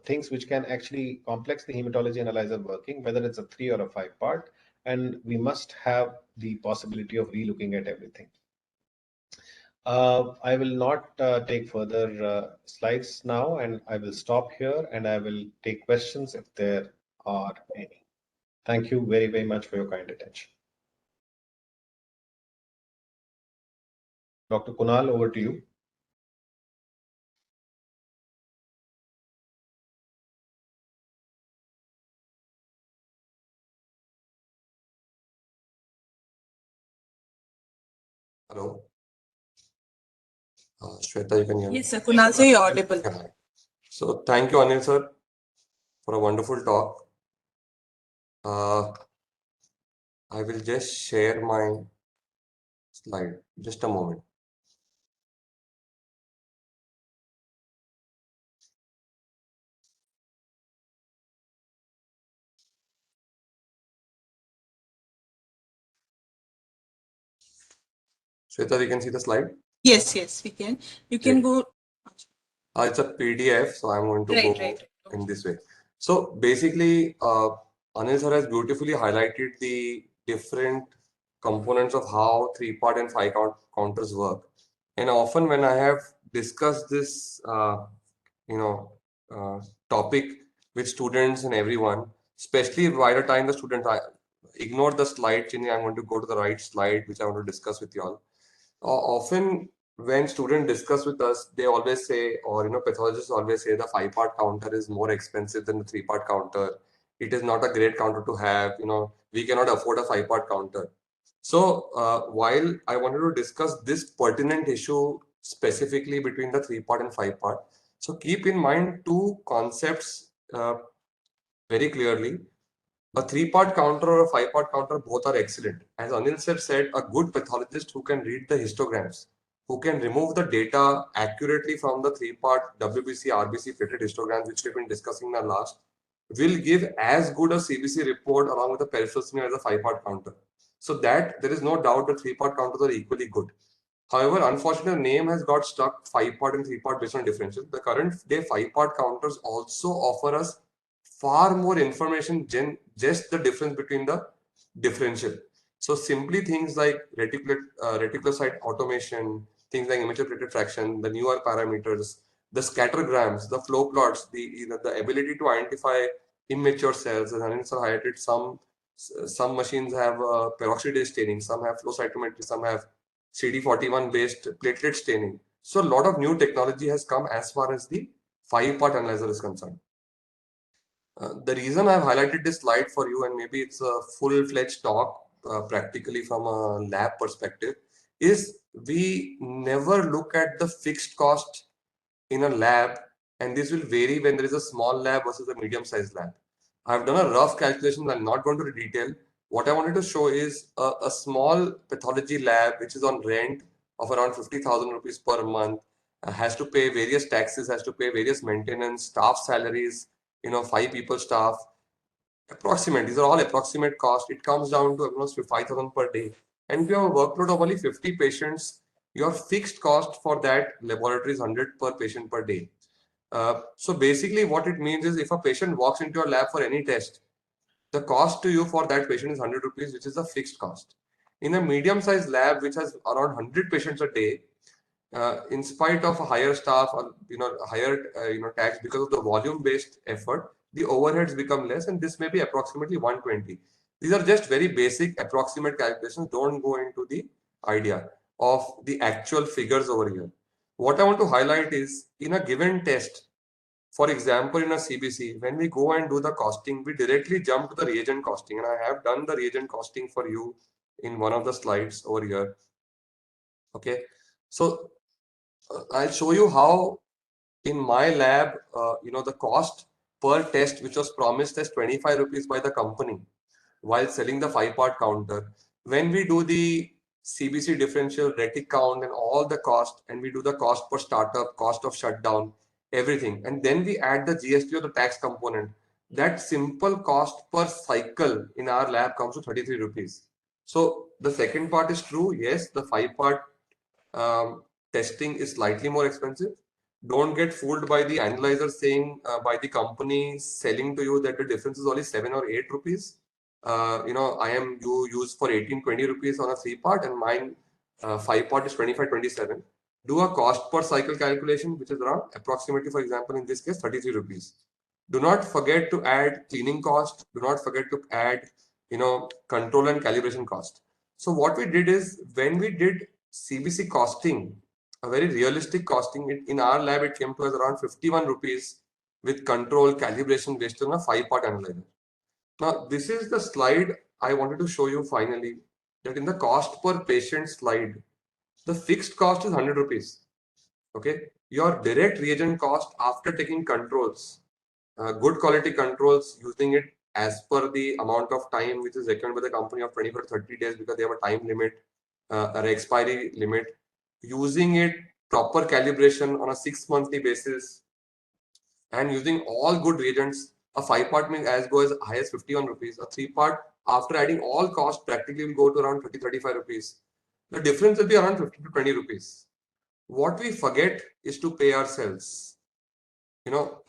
things which can actually complex the hematology analyzer working, whether it's a 3 or a 5-part, and we must have the possibility of relooking at everything. I will not take further slides now, and I will stop here and I will take questions if there are any. Thank you very, very much for your kind attention. Dr. Kunal, over to you. Hello. Shweta, you can hear me? Yes, sir. Kunal, sir, you're audible. Yeah. So thank you, Anil sir, for a wonderful talk. I will just share my slide. Just a moment. Shweta, you can see the slide? Yes, yes, we can. You can Great. go. It's a PDF, so I'm going to Right, go right. in this way. So basically, Anil sir has beautifully highlighted the different components of how 3-part and 5-part counters work. And often when I have discussed this, topic with students and everyone, especially by the time the students, I ignore the slide changing, I'm going to go to the right slide, which I want to discuss with you all. Often when students discuss with us, they always say, or pathologists always say the 5-part counter is more expensive than the 3-part counter. It is not a great counter to have. We cannot afford a 5-part counter. So while I wanted to discuss this pertinent issue specifically between the 3-part and 5-part, so keep in mind two concepts very clearly. A 3-part counter or a 5-part counter, both are excellent. As Anil sir said, a good pathologist who can read the histograms, who can remove the data accurately from the 3-part WBC, RBC fitted histograms, which we've been discussing in the last, will give as good a CBC report along with the peripheral smear as a 5-part counter. So that there is no doubt that 3-part counters are equally good. However, unfortunately, the name has got stuck 5-part and 3-part based on differential. The current day 5-part counters also offer us far more information than just the difference between the differential. So simply things like reticulocyte automation, things like immature platelet fraction, the newer parameters, the scattergrams, the flow plots, the ability to identify immature cells. As Anil sir highlighted, some machines have peroxidase staining, some have flow cytometry, some have CD41 based platelet staining. So a lot of new technology has come as far as the 5-part analyzer is concerned. The reason I've highlighted this slide for you, and maybe it's a full-fledged talk practically from a lab perspective, is we never look at the fixed cost in a lab, and this will vary when there is a small lab versus a medium-sized lab. I've done a rough calculation. I'm not going to the detail. What I wanted to show is a small pathology lab which is on rent of around 50,000 rupees per month, has to pay various taxes, has to pay various maintenance, staff salaries, 5 people staff. Approximate. These are all approximate cost. It comes down to almost 5,000 per day. And if you have a workload of only 50 patients, your fixed cost for that laboratory is 100 per patient per day. So basically what it means is if a patient walks into your lab for any test, the cost to you for that patient is 100 rupees, which is a fixed cost. In a medium-sized lab, which has around 100 patients a day, in spite of a higher staff or higher tax because of the volume-based effort, the overheads become less, and this may be approximately 120. These are just very basic approximate calculations. Don't go into the idea of the actual figures over here. What I want to highlight is in a given test, for example, in a CBC, when we go and do the costing, we directly jump to the reagent costing. And I have done the reagent costing for you in one of the slides over here. Okay. So I'll show you how in my lab, the cost per test, which was promised as 25 rupees by the company while selling the 5-part counter. When we do the CBC differential, retic count and all the cost, and we do the cost per startup, cost of shutdown, everything, and then we add the GST or the tax component, that simple cost per cycle in our lab comes to 33 rupees. So the second part is true. Yes, the 5-part testing is slightly more expensive. Don't get fooled by the analyzer saying by the company selling to you that the difference is only 7 or 8 rupees. You use for 18-20 rupees on a 3-part, and mine 5-part is 25-27. Do a cost per cycle calculation, which is around approximately, for example, in this case, 33 rupees. Do not forget to add cleaning cost. Do not forget to add, control and calibration cost. So what we did is when we did CBC costing, a very realistic costing, in our lab, it came to us around 51 rupees with control calibration based on a 5-part analyzer. Now, this is the slide I wanted to show you finally, that in the cost per patient slide, the fixed cost is 100 rupees. Okay. Your direct reagent cost after taking controls, good quality controls, using it as per the amount of time which is recommended by the company of 24 to 30 days because they have a time limit, an expiry limit, using it proper calibration on a 6 monthly basis, and using all good reagents. A 5-part may as go as high as 51 rupees. A 3-part, after adding all costs, practically will go to around 30-35 rupees. The difference will be around 50 to 20 rupees. What we forget is to pay ourselves.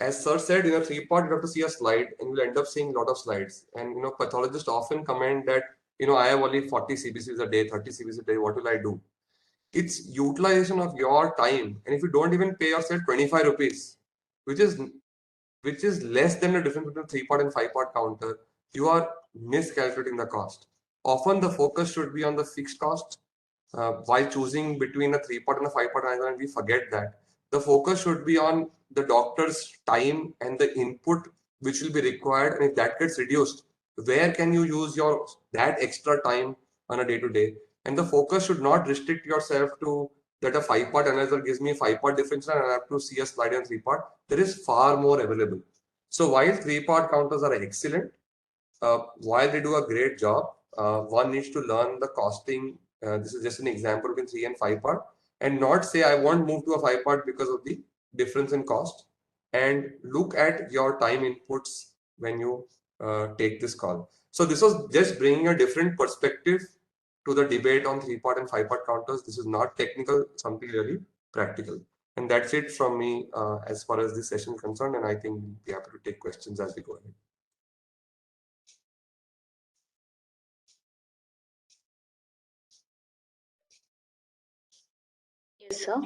As sir said, in a 3-part, you have to see a slide and you'll end up seeing a lot of slides. And, pathologists often comment that, I have only 40 CBCs a day, 30 CBCs a day. What will I do? It's utilization of your time. And if you don't even pay yourself 25 rupees, which is less than the difference between 3-part and 5-part counter, you are miscalculating the cost. Often the focus should be on the fixed cost. While choosing between a 3-part and a 5-part analyzer, and we forget that the focus should be on the doctor's time and the input which will be required. And if that gets reduced, where can you use that extra time on a day-to-day? And the focus should not restrict yourself to that a 5-part analyzer gives me 5-part differential and I have to see a slide on 3-part. There is far more available. So while 3-part counters are excellent, while they do a great job, one needs to learn the costing. This is just an example between 3 and 5-part, and not say I won't move to a 5-part because of the difference in cost. And look at your time inputs when you take this call. So this was just bringing a different perspective to the debate on 3-part and 5-part counters. This is not technical, something really practical. And that's it from me as far as this session is concerned. And I think we'll be happy to take questions as we go ahead. Yes, sir.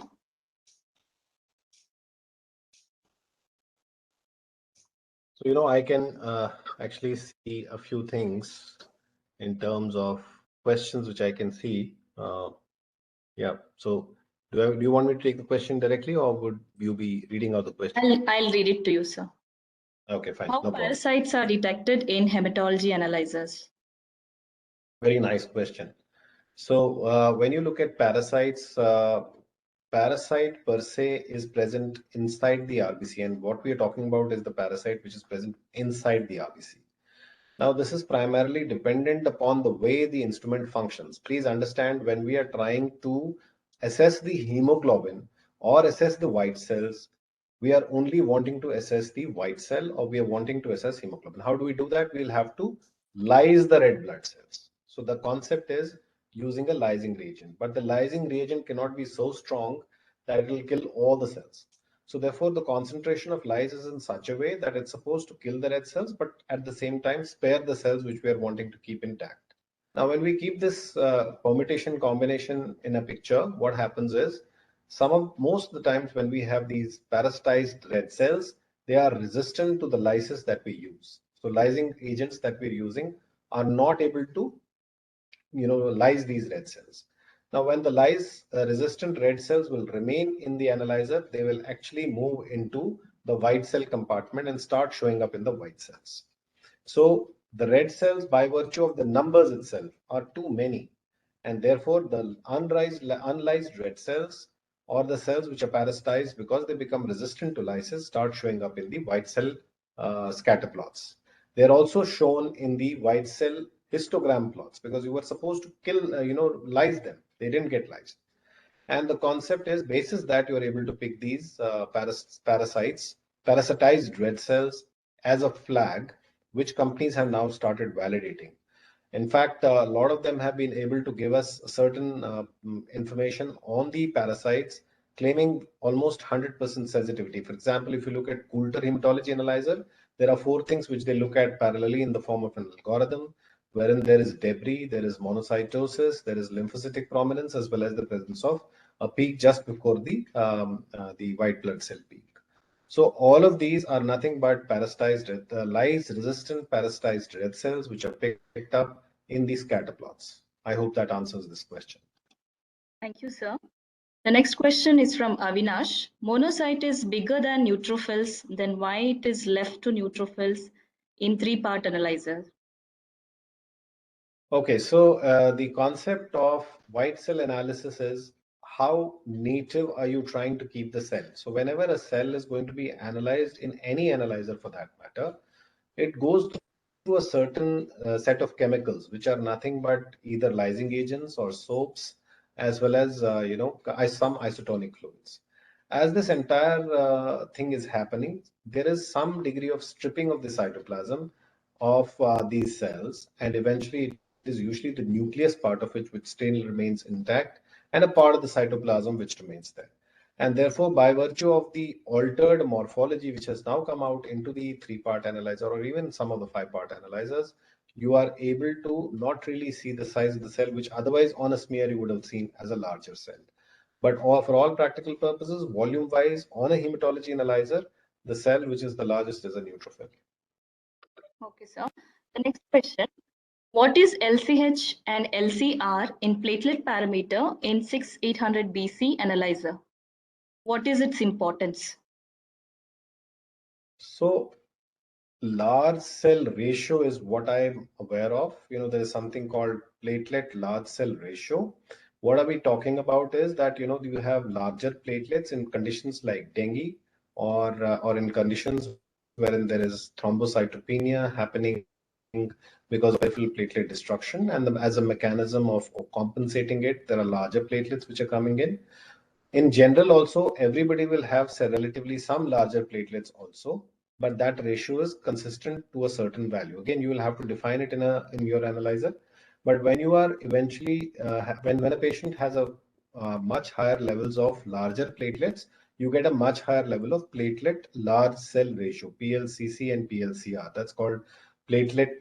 So, I can actually see a few things in terms of questions which I can see. Yeah. So, do you want me to take the question directly, or would you be reading out the question? I'll read it to you, sir. Okay, fine. How No problem. parasites are detected in hematology analyzers? Very nice question. So, when you look at parasites, parasite per se is present inside the RBC, and what we are talking about is the parasite which is present inside the RBC. Now, this is primarily dependent upon the way the instrument functions. Please understand, when we are trying to assess the hemoglobin or assess the white cells, we are only wanting to assess the white cell, or we are wanting to assess hemoglobin. How do we do that? We'll have to lyse the red blood cells. So the concept is using a lysing reagent, but the lysing reagent cannot be so strong that it will kill all the cells. So therefore, the concentration of lyse is in such a way that it's supposed to kill the red cells, but at the same time spare the cells which we are wanting to keep intact. Now, when we keep this permutation combination in a picture, what happens is, most of the times when we have these parasitized red cells, they are resistant to the lysis that we use. So lysing agents that we're using are not able to lyse these red cells. Now, when the lyse resistant red cells will remain in the analyzer, they will actually move into the white cell compartment and start showing up in the white cells. So the red cells, by virtue of the numbers itself, are too many, and therefore the unlysed red cells, or the cells which are parasitized because they become resistant to lysis, start showing up in the white cell scatter plots. They are also shown in the white cell histogram plots because you were supposed to kill, lyse them. They didn't get lysed. And the concept is, basis that you are able to pick these parasitized red cells as a flag, which companies have now started validating. In fact, a lot of them have been able to give us certain information on the parasites, claiming almost 100% sensitivity. For example, if you look at Coulter hematology analyzer, there are four things which they look at parallelly in the form of an algorithm, wherein there is debris, there is monocytosis, there is lymphocytic prominence, as well as the presence of a peak just before the white blood cell peak. So all of these are nothing but parasitized, lyse-resistant parasitized red cells, which are picked up in these scatter plots. I hope that answers this question. Thank you, sir. The next question is from Avinash. Monocyte is bigger than neutrophils, then why it is left to neutrophils in three-part analyzer? Okay, so the concept of white cell analysis is, how native are you trying to keep the cell? So whenever a cell is going to be analyzed in any analyzer for that matter, it goes through a certain set of chemicals, which are nothing but either lysing agents or soaps, as well as some isotonic fluids. As this entire thing is happening, there is some degree of stripping of the cytoplasm of these cells, and eventually it is usually the nucleus part of which still remains intact, and a part of the cytoplasm which remains there. And therefore, by virtue of the altered morphology which has now come out into the three-part analyzer, or even some of the five-part analyzers, you are able to not really see the size of the cell, which otherwise on a smear you would have seen as a larger cell. But for all practical purposes, volume-wise, on a hematology analyzer, the cell which is the largest is a neutrophil. Okay, sir. The next question. What is LCH and LCR in platelet parameter in 6800 BC analyzer? What is its importance? So large cell ratio is what I'm aware of. There is something called platelet large cell ratio. What are we talking about is that, you have larger platelets in conditions like dengue, or in conditions wherein there is thrombocytopenia happening because of peripheral platelet destruction. And as a mechanism of compensating it, there are larger platelets which are coming in. In general, also, everybody will have, say, relatively some larger platelets also, but that ratio is consistent to a certain value. Again, you will have to define it in your analyzer. But when you are eventually, when a patient has a much higher levels of larger platelets, you get a much higher level of platelet large cell ratio, PLCC and PLCR. That's called platelet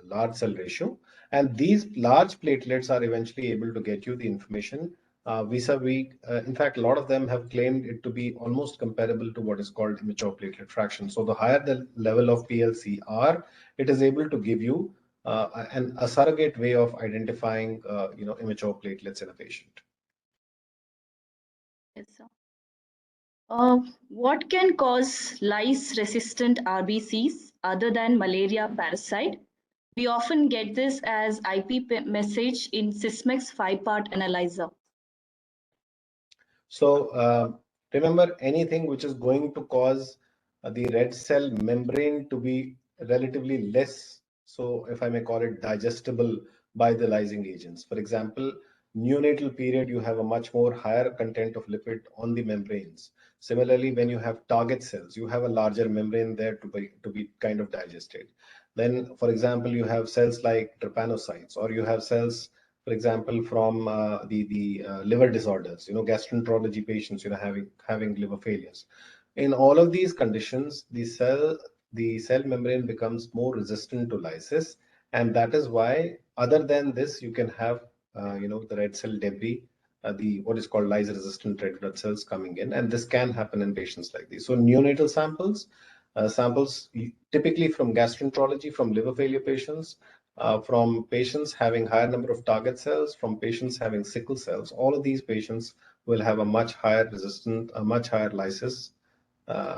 large cell ratio. And these large platelets are eventually able to get you the information vis-a-vis. In fact, a lot of them have claimed it to be almost comparable to what is called immature platelet fraction. So the higher the level of PLCR, it is able to give you a surrogate way of identifying, immature platelets in a patient. Yes, sir. What can cause lice-resistant RBCs other than malaria parasite? We often get this as IP message in Sysmex 5-part analyzer. So remember, anything which is going to cause the red cell membrane to be relatively less, so if I may call it, digestible by the lysing agents. For example, neonatal period, you have a much more higher content of lipid on the membranes. Similarly, when you have target cells, you have a larger membrane there to be kind of digested. Then, for example, you have cells like trypanocytes, or you have cells, for example, from the liver disorders, gastroenterology patients, having liver failures. In all of these conditions, the cell membrane becomes more resistant to lysis, and that is why, other than this, you can have the red cell debris, the what is called lysis-resistant red blood cells coming in, and this can happen in patients like these. So neonatal samples typically from gastroenterology, from liver failure patients, from patients having higher number of target cells, from patients having sickle cells. All of these patients will have a much higher lysis,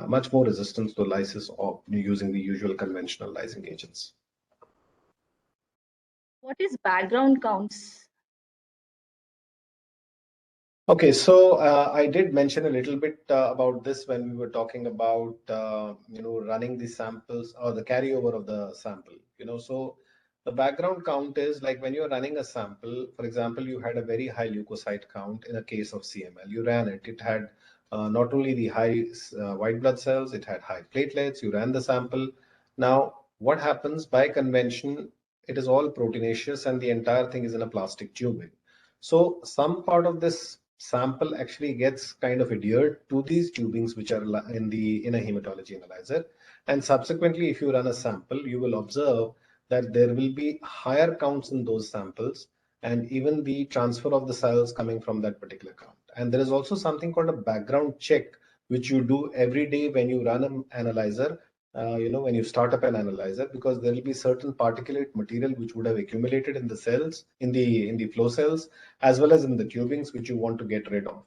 much more resistance to lysis of using the usual conventional lysing agents. What is background counts? Okay, so I did mention a little bit about this when we were talking about running the samples or the carryover of the sample. So the background count is like when you're running a sample. For example, you had a very high leukocyte count in a case of CML. You ran it. It had not only the high white blood cells, it had high platelets. You ran the sample. Now, what happens by convention? It is all proteinaceous, and the entire thing is in a plastic tubing. So some part of this sample actually gets kind of adhered to these tubings which are in a hematology analyzer. And subsequently, if you run a sample, you will observe that there will be higher counts in those samples, and even the transfer of the cells coming from that particular count. And there is also something called a background check, which you do every day when you run an analyzer. When you start up an analyzer, because there will be certain particulate material which would have accumulated in the cells, in the flow cells, as well as in the tubings, which you want to get rid of.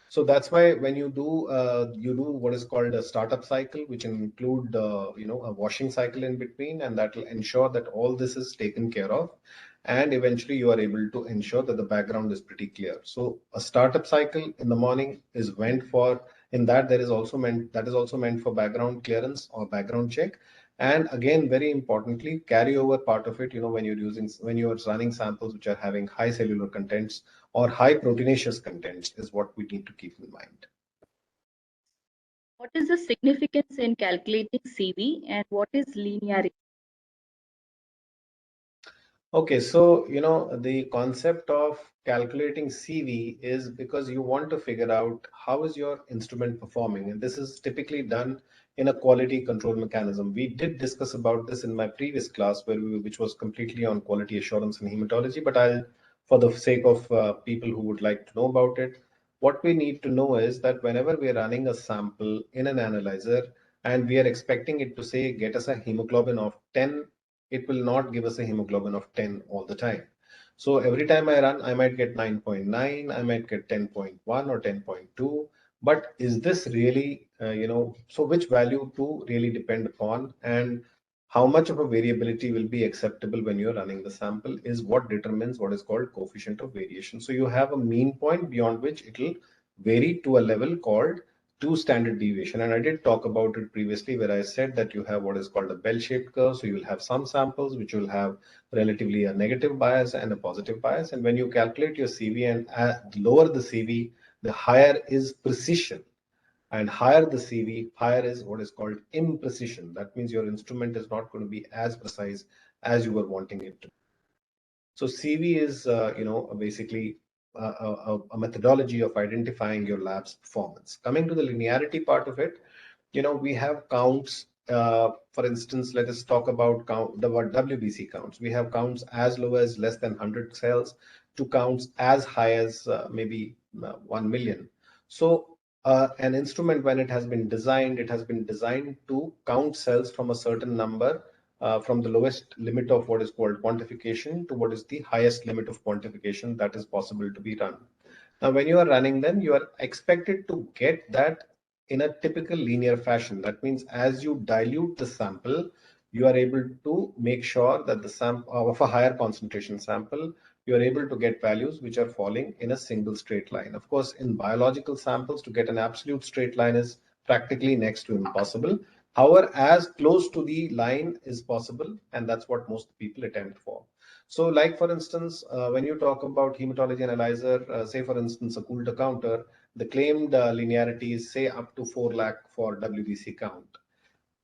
So that's why when you do what is called a startup cycle, which include a washing cycle in between, and that will ensure that all this is taken care of, and eventually you are able to ensure that the background is pretty clear. So a startup cycle in the morning is meant for, in that there is also meant that is also meant for background clearance or background check. And again, very importantly, carryover part of it, when you are running samples which are having high cellular contents or high proteinaceous contents, is what we need to keep in mind. What is the significance in calculating CV and what is linearity? Okay, so the concept of calculating CV is because you want to figure out how is your instrument performing, and this is typically done in a quality control mechanism. We did discuss about this in my previous class, which was completely on quality assurance in hematology, but for the sake of people who would like to know about it, what we need to know is that whenever we are running a sample in an analyzer and we are expecting it to say get us a hemoglobin of 10, it will not give us a hemoglobin of 10 all the time. So every time I run, I might get 9.9, I might get 10.1 or 10.2. But is this really, so which value to really depend upon, and how much of a variability will be acceptable when you're running the sample is what determines what is called coefficient of variation. So you have a mean point beyond which it will vary to a level called two standard deviation. And I did talk about it previously where I said that you have what is called a bell-shaped curve. So you will have some samples which will have relatively a negative bias and a positive bias. And when you calculate your CV and lower the CV, the higher is precision. And higher the CV, higher is what is called imprecision. That means your instrument is not going to be as precise as you were wanting it to. So CV is, basically a methodology of identifying your lab's performance. Coming to the linearity part of it, we have counts for instance, let us talk about the WBC counts. We have counts as low as less than 100 cells to counts as high as maybe 1 million. So an instrument, when it has been designed to count cells from a certain number, from the lowest limit of what is called quantification to what is the highest limit of quantification that is possible to be run. Now, when you are running them, you are expected to get that in a typical linear fashion. That means as you dilute the sample, you are able to make sure that the sample of a higher concentration sample, you are able to get values which are falling in a single straight line. Of course, in biological samples, to get an absolute straight line is practically next to impossible. However, as close to the line is possible, and that's what most people attempt for. So, like for instance, when you talk about hematology analyzer, say for instance, a Coulter counter, the claimed linearity is say up to 4 lakh for WBC count.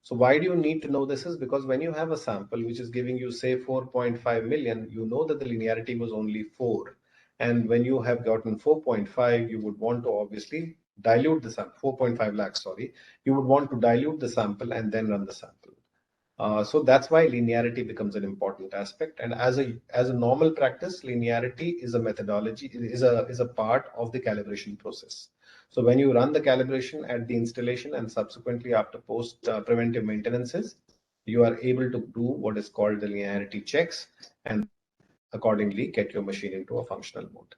So why do you need to know this is because when you have a sample which is giving you say 4.5 million, you know that the linearity was only 4. And when you have gotten 4.5, you would want to obviously dilute the sample, 4.5 lakhs, sorry, you would want to dilute the sample and then run the sample. So that's why linearity becomes an important aspect. And as a normal practice, linearity is a methodology, is a part of the calibration process. So when you run the calibration at the installation and subsequently after post preventive maintenances, you are able to do what is called the linearity checks and accordingly get your machine into a functional mode.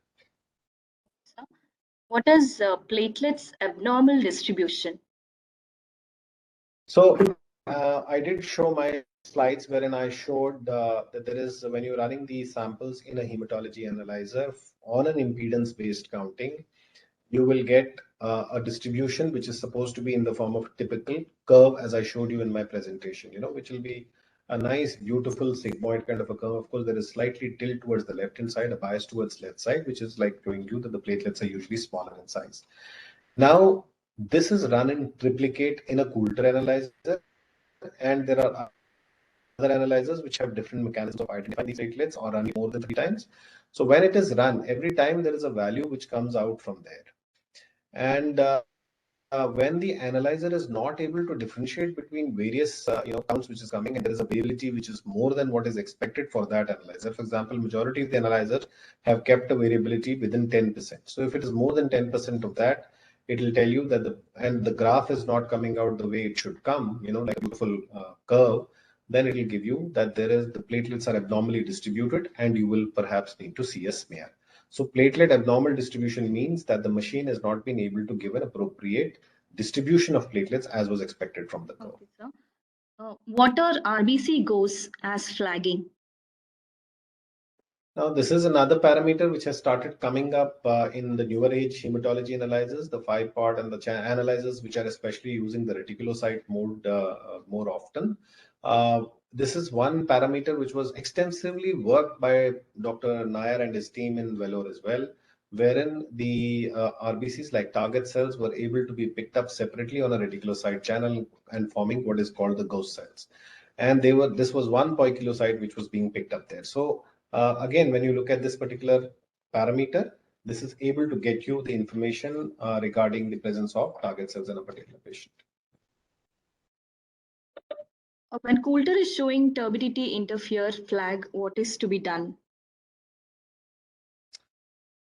What is platelets abnormal distribution? So I did show my slides wherein I showed that there is when you're running these samples in a hematology analyzer on an impedance based counting, you will get a distribution which is supposed to be in the form of typical curve as I showed you in my presentation, which will be a nice, beautiful sigmoid kind of a curve. Of course, there is slightly tilt towards the left hand side, a bias towards left side, which is like showing you that the platelets are usually smaller in size. Now, this is run in triplicate in a Coulter analyzer, and there are other analyzers which have different mechanisms of identifying these platelets or running more than 3 times. So when it is run, every time there is a value which comes out from there. And when the analyzer is not able to differentiate between various counts which is coming, and there is a variability which is more than what is expected for that analyzer. For example, majority of the analyzers have kept a variability within 10%. So if it is more than 10% of that, it will tell you that the graph is not coming out the way it should come, like a beautiful curve. Then it will give you that the platelets are abnormally distributed, and you will perhaps need to see a smear. So platelet abnormal distribution means that the machine has not been able to give an appropriate distribution of platelets as was expected from the curve. Okay, sir. What are RBC goes as flagging? Now, this is another parameter which has started coming up in the newer age hematology analyzers, the 5-part and the analyzers, which are especially using the reticulocyte mode more often. This is one parameter which was extensively worked by Dr. Nair and his team in Vellore as well, wherein the RBCs like target cells were able to be picked up separately on a reticulocyte channel and forming what is called the ghost cells. And this was one poikilocyte which was being picked up there. So again, when you look at this particular parameter, this is able to get you the information regarding the presence of target cells in a particular patient. When Coulter is showing turbidity interfere flag, what is to be done?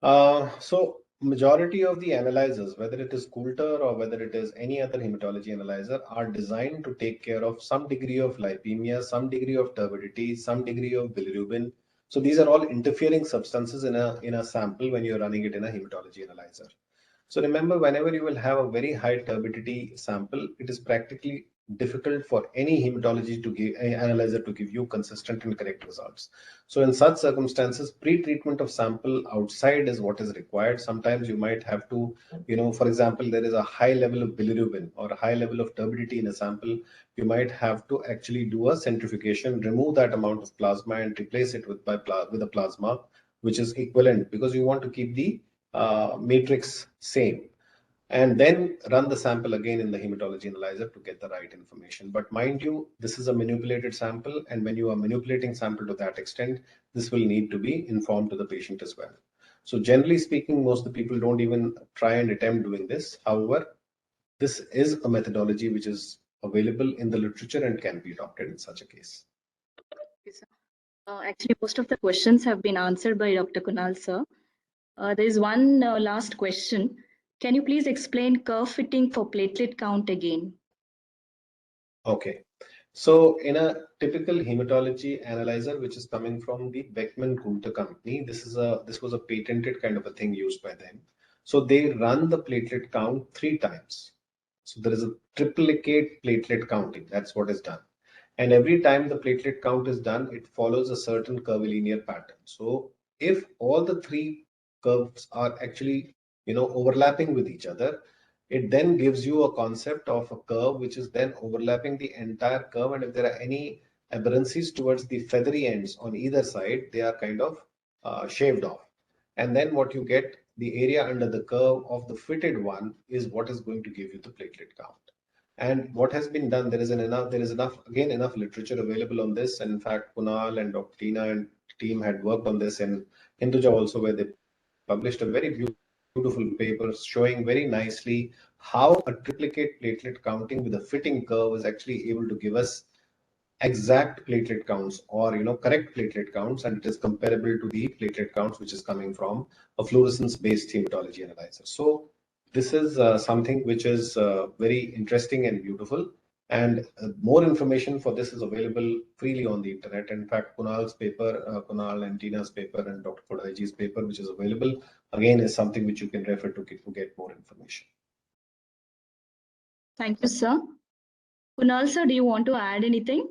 So majority of the analyzers, whether it is Coulter or whether it is any other hematology analyzer, are designed to take care of some degree of lipemia, some degree of turbidity, some degree of bilirubin. So these are all interfering substances in a sample when you're running it in a hematology analyzer. So remember, whenever you will have a very high turbidity sample, it is practically difficult for any hematology to give analyzer to give you consistent and correct results. So in such circumstances, pre-treatment of sample outside is what is required. Sometimes you might have to, for example, there is a high level of bilirubin or a high level of turbidity in a sample. You might have to actually do a centrifugation, remove that amount of plasma and replace it with a plasma which is equivalent, because you want to keep the matrix same, and then run the sample again in the hematology analyzer to get the right information. But mind you, this is a manipulated sample, and when you are manipulating sample to that extent, this will need to be informed to the patient as well. So generally speaking, most of the people don't even try and attempt doing this. However, this is a methodology which is available in the literature and can be adopted in such a case. Okay, sir. Actually, most of the questions have been answered by Dr. Kunal, sir. There is one last question. Can you please explain curve fitting for platelet count again? Okay. So in a typical hematology analyzer, which is coming from the Beckman Coulter company, this was a patented kind of a thing used by them. So they run the platelet count 3 times. So there is a triplicate platelet counting. That's what is done. And every time the platelet count is done, it follows a certain curvilinear pattern. So if all the 3 curves are actually, overlapping with each other, it then gives you a concept of a curve which is then overlapping the entire curve. And if there are any aberrancies towards the feathery ends on either side, they are kind of shaved off. And then what you get, the area under the curve of the fitted one, is what is going to give you the platelet count. And what has been done, there is enough literature available on this. And in fact, Kunal and Dr. Tina and team had worked on this in Hinduja also, where they published a very beautiful paper showing very nicely how a triplicate platelet counting with a fitting curve is actually able to give us exact platelet counts, or correct platelet counts, and it is comparable to the platelet counts which is coming from a fluorescence based hematology analyzer. So this is something which is very interesting and beautiful, and more information for this is available freely on the internet. In fact, Kunal and Tina's paper and Dr. Kodaiji's paper, which is available, again, is something which you can refer to get more information. Thank you, sir. Kunal, sir, do you want to add anything?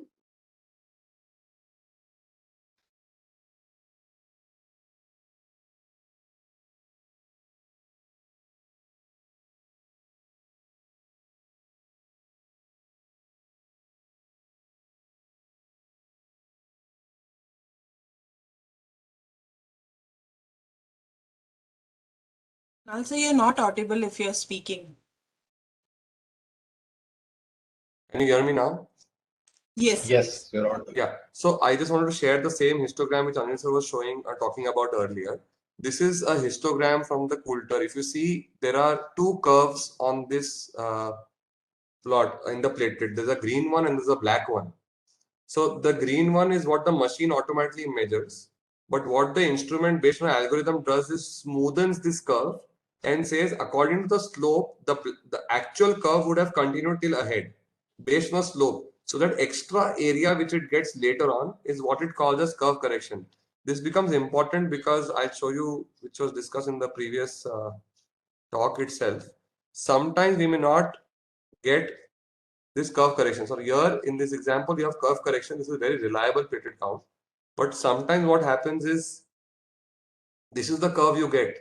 Also, you're not audible if you're speaking. Can you hear me now? Yes. Yes, you're audible. Yeah. So I just wanted to share the same histogram which Anil sir was showing or talking about earlier. This is a histogram from the Coulter. If you see, there are 2 curves on this plot in the platelet. There's a green one and there's a black one. So the green one is what the machine automatically measures. But what the instrument based on algorithm does is smoothens this curve and says according to the slope, the actual curve would have continued till ahead based on slope. So that extra area which it gets later on is what it calls as curve correction. This becomes important because I'll show you, which was discussed in the previous talk itself. Sometimes we may not get this curve correction. So here in this example, you have curve correction. This is a very reliable platelet count. But sometimes what happens is this is the curve you get.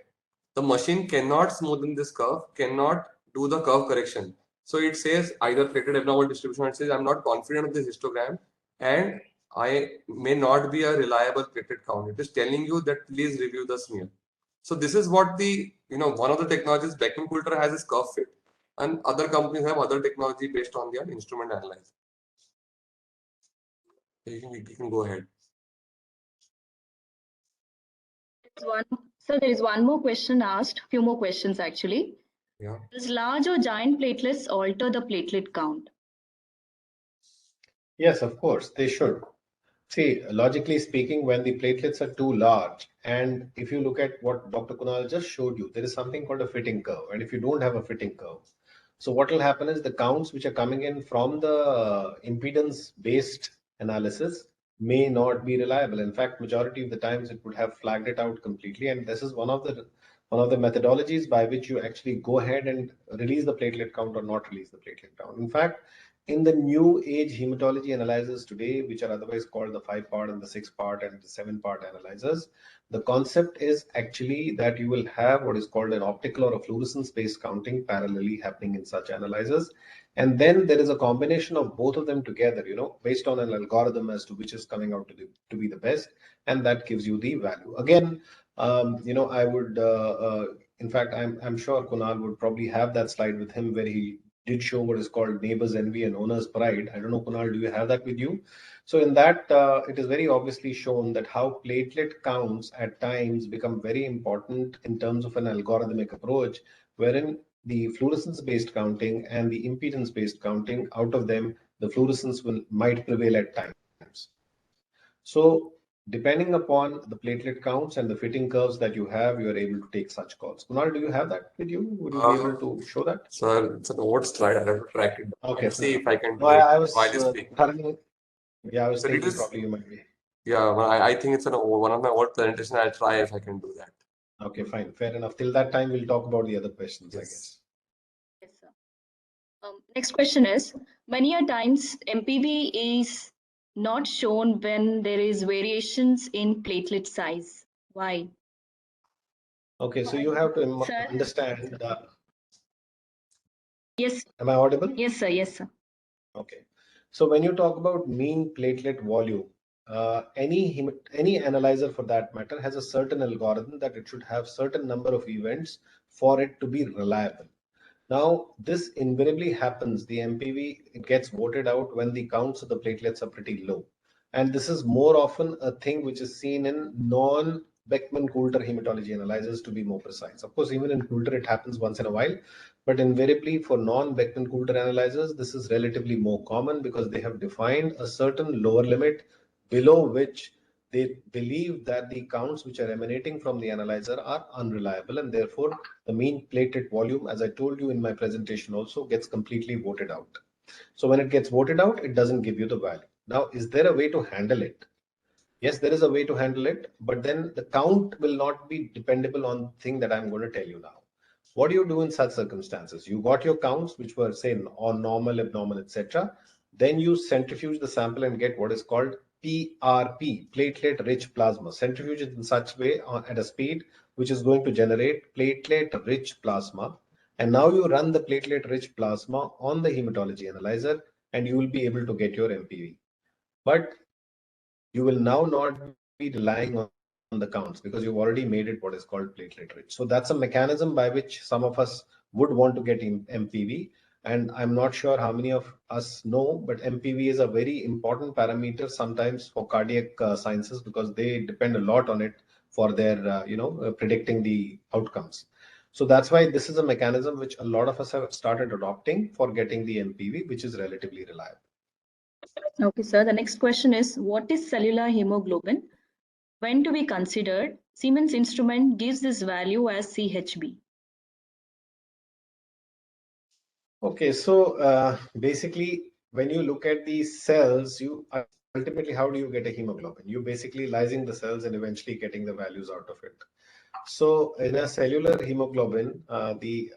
The machine cannot smoothen this curve, cannot do the curve correction. So it says either platelet abnormal distribution, it says I'm not confident of this histogram and I may not be a reliable platelet count. It is telling you that please review the smear. So this is what one of the technologies Beckman Coulter has is curve fit, and other companies have other technology based on their instrument analyzer. You can go ahead. So there is one more question asked, few more questions actually. Yeah. Does large or giant platelets alter the platelet count? Yes, of course, they should. See, logically speaking, when the platelets are too large, and if you look at what Dr. Kunal just showed you, there is something called a fitting curve. And if you don't have a fitting curve, so what will happen is the counts which are coming in from the impedance-based analysis may not be reliable. In fact, majority of the times it would have flagged it out completely. And this is one of the methodologies by which you actually go ahead and release the platelet count or not release the platelet count. In fact, in the new age hematology analyzers today, which are otherwise called the 5-part and the 6-part and the 7-part analyzers, the concept is actually that you will have what is called an optical or a fluorescence based counting parallelly happening in such analyzers. And then there is a combination of both of them together, based on an algorithm as to which is coming out to be the best. And that gives you the value. Again, I would, in fact, I'm sure Kunal would probably have that slide with him where he did show what is called neighbor's envy and owner's pride. I don't know, Kunal, do you have that with you? So in that, it is very obviously shown that how platelet counts at times become very important in terms of an algorithmic approach, wherein the fluorescence-based counting and the impedance-based counting. Out of them, the fluorescence might prevail at times. So depending upon the platelet counts and the fitting curves that you have, you are able to take such calls. Kunal, do you have that with you? Would you be able to show that? So it's an old slide. I have to track it down. Okay, I'll see fair if I can enough. No, do it I while was you speak. yeah, I was So it thinking is, probably you might be. yeah, well, I think it's one of my old presentations. I'll try if I can do that. Okay, fine, fair enough. Till that time, we'll talk about the other questions, I Yes. guess. Yes, sir. Next question is, many a times MPV is not shown when there is variations in platelet size. Why? Okay, so you have to Sir? understand. Yes, Am I audible? yes, sir. Yes, sir. Okay. So when you talk about mean platelet volume, any analyzer for that matter has a certain algorithm that it should have certain number of events for it to be reliable. Now, this invariably happens. The MPV it gets voted out when the counts of the platelets are pretty low. And this is more often a thing which is seen in non-Beckman Coulter hematology analyzers, to be more precise. Of course, even in Coulter, it happens once in a while. But invariably for non-Beckman Coulter analyzers, this is relatively more common because they have defined a certain lower limit below which they believe that the counts which are emanating from the analyzer are unreliable, and therefore the mean platelet volume, as I told you in my presentation also, gets completely voted out. So when it gets voted out, it doesn't give you the value. Now, is there a way to handle it? Yes, there is a way to handle it, but then the count will not be dependable on the thing that I'm going to tell you now. What do you do in such circumstances? You got your counts, which were say on normal, abnormal, etc. Then you centrifuge the sample and get what is called PRP, platelet-rich plasma. Centrifuge it in such way at a speed which is going to generate platelet-rich plasma. And now you run the platelet-rich plasma on the hematology analyzer, and you will be able to get your MPV. But you will now not be relying on the counts because you've already made it what is called platelet rich. So that's a mechanism by which some of us would want to get in MPV. And I'm not sure how many of us know, but MPV is a very important parameter sometimes for cardiac sciences because they depend a lot on it for their, predicting the outcomes. So that's why this is a mechanism which a lot of us have started adopting for getting the MPV, which is relatively reliable. Okay, sir. The next question is, what is cellular hemoglobin? When to be considered? Siemens instrument gives this value as CHB. Okay, so basically, when you look at these cells, you ultimately, how do you get a hemoglobin? You basically lysing the cells and eventually getting the values out of it. So in a cellular hemoglobin, the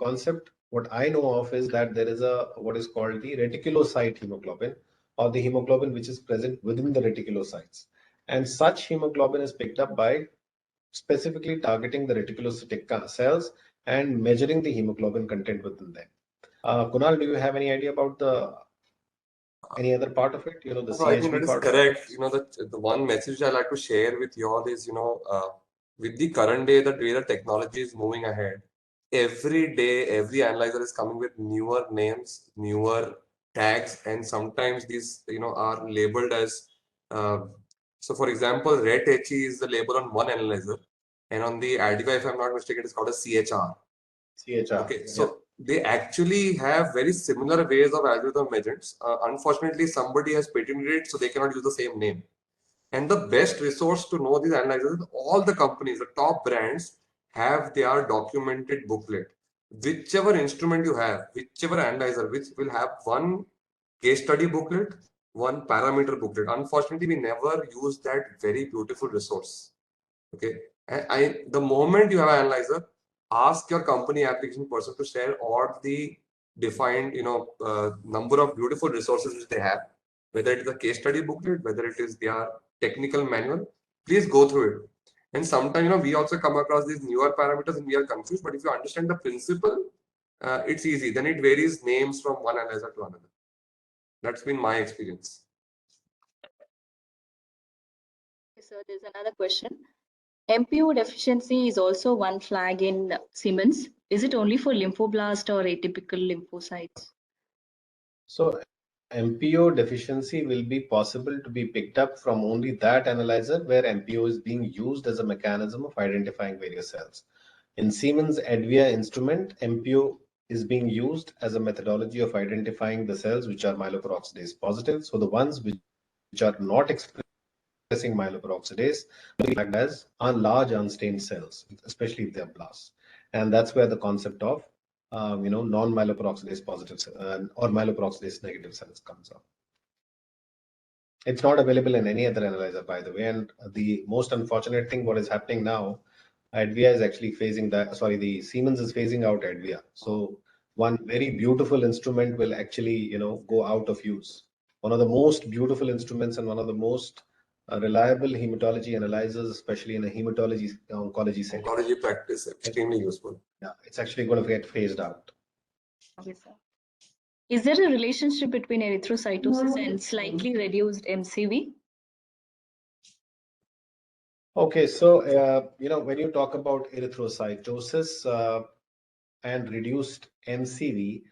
concept, what I know of is that there is a what is called the reticulocyte hemoglobin, or the hemoglobin which is present within the reticulocytes. And such hemoglobin is picked up by specifically targeting the reticulocytic cells and measuring the hemoglobin content within them. Kunal, do you have any idea about the any other part of it? You know, the No, I think CHB that is part of it? correct. The one message I like to share with you all is, with the current day, the way the technology is moving ahead, every day, every analyzer is coming with newer names, newer tags, and sometimes these, are labeled as. Uh, so, for example, RET-HE is the label on one analyzer, and on the Aldiva, if I'm not mistaken, it's called a CHR. CHR. Okay, Yeah. so they actually have very similar ways of algorithm measurements. Unfortunately, somebody has patented it, so they cannot use the same name. And the best resource to know these analyzers, all the companies, the top brands, have their documented booklet. Whichever instrument you have, whichever analyzer, which will have one case study booklet, one parameter booklet. Unfortunately, we never use that very beautiful resource. Okay. The moment you have an analyzer, ask your company application person to share all the defined, number of beautiful resources which they have, whether it is a case study booklet, whether it is their technical manual, please go through it. And sometimes, we also come across these newer parameters and we are confused. But if you understand the principle, it's easy. Then it varies names from one analyzer to another. That's been my experience. Okay, sir, there's another question. MPO deficiency is also one flag in Siemens. Is it only for lymphoblast or atypical lymphocytes? So MPO deficiency will be possible to be picked up from only that analyzer where MPO is being used as a mechanism of identifying various cells. In Siemens Advia instrument, MPO is being used as a methodology of identifying the cells which are myeloperoxidase positive. So the ones which are not expressing myeloperoxidase will be flagged as large unstained cells, especially if they are blasts. And that's where the concept of non-myeloperoxidase positive or myeloperoxidase negative cells comes up. It's not available in any other analyzer, by the way. And the most unfortunate thing, what is happening now, Advia is actually the Siemens is phasing out Advia. So one very beautiful instrument will actually, go out of use. One of the most beautiful instruments and one of the most reliable hematology analyzers, especially in a hematology oncology setting. Oncology practice extremely useful. Yeah, it's actually going to get phased out. Okay, sir. Is there a relationship between erythrocytosis and slightly reduced MCV? Okay, so when you talk about erythrocytosis and reduced MCV,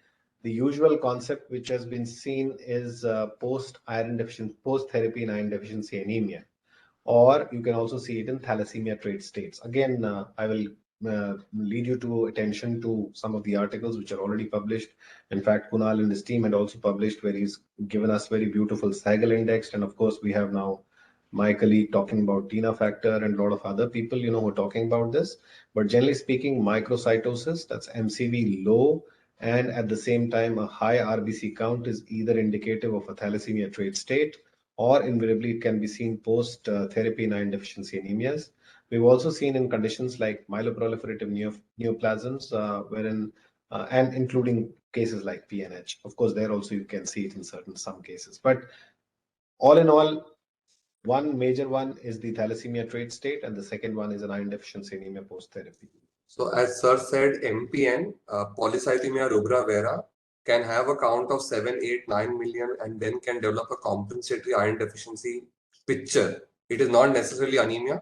the usual concept which has been seen is post-therapy in iron deficiency anemia, or you can also see it in thalassemia trait states. Again, I will lead you to attention to some of the articles which are already published. In fact, Kunal and his team had also published where he's given us very beautiful Sagal indexed, and of course we have now my colleague talking about Tina factor and a lot of other people, who are talking about this. But generally speaking, microcytosis, that's MCV low, and at the same time, a high RBC count is either indicative of a thalassemia trait state, or invariably it can be seen post therapy in iron deficiency anemias. We've also seen in conditions like myeloproliferative neoplasms, wherein and including cases like PNH. Of course, there also you can see it in some cases. But all in all, one major one is the thalassemia trait state, and the second one is an iron deficiency anemia post therapy. So, as Sir said, MPN, polycythemia rubra vera, can have a count of 7, 8, 9 million and then can develop a compensatory iron deficiency picture. It is not necessarily anemia,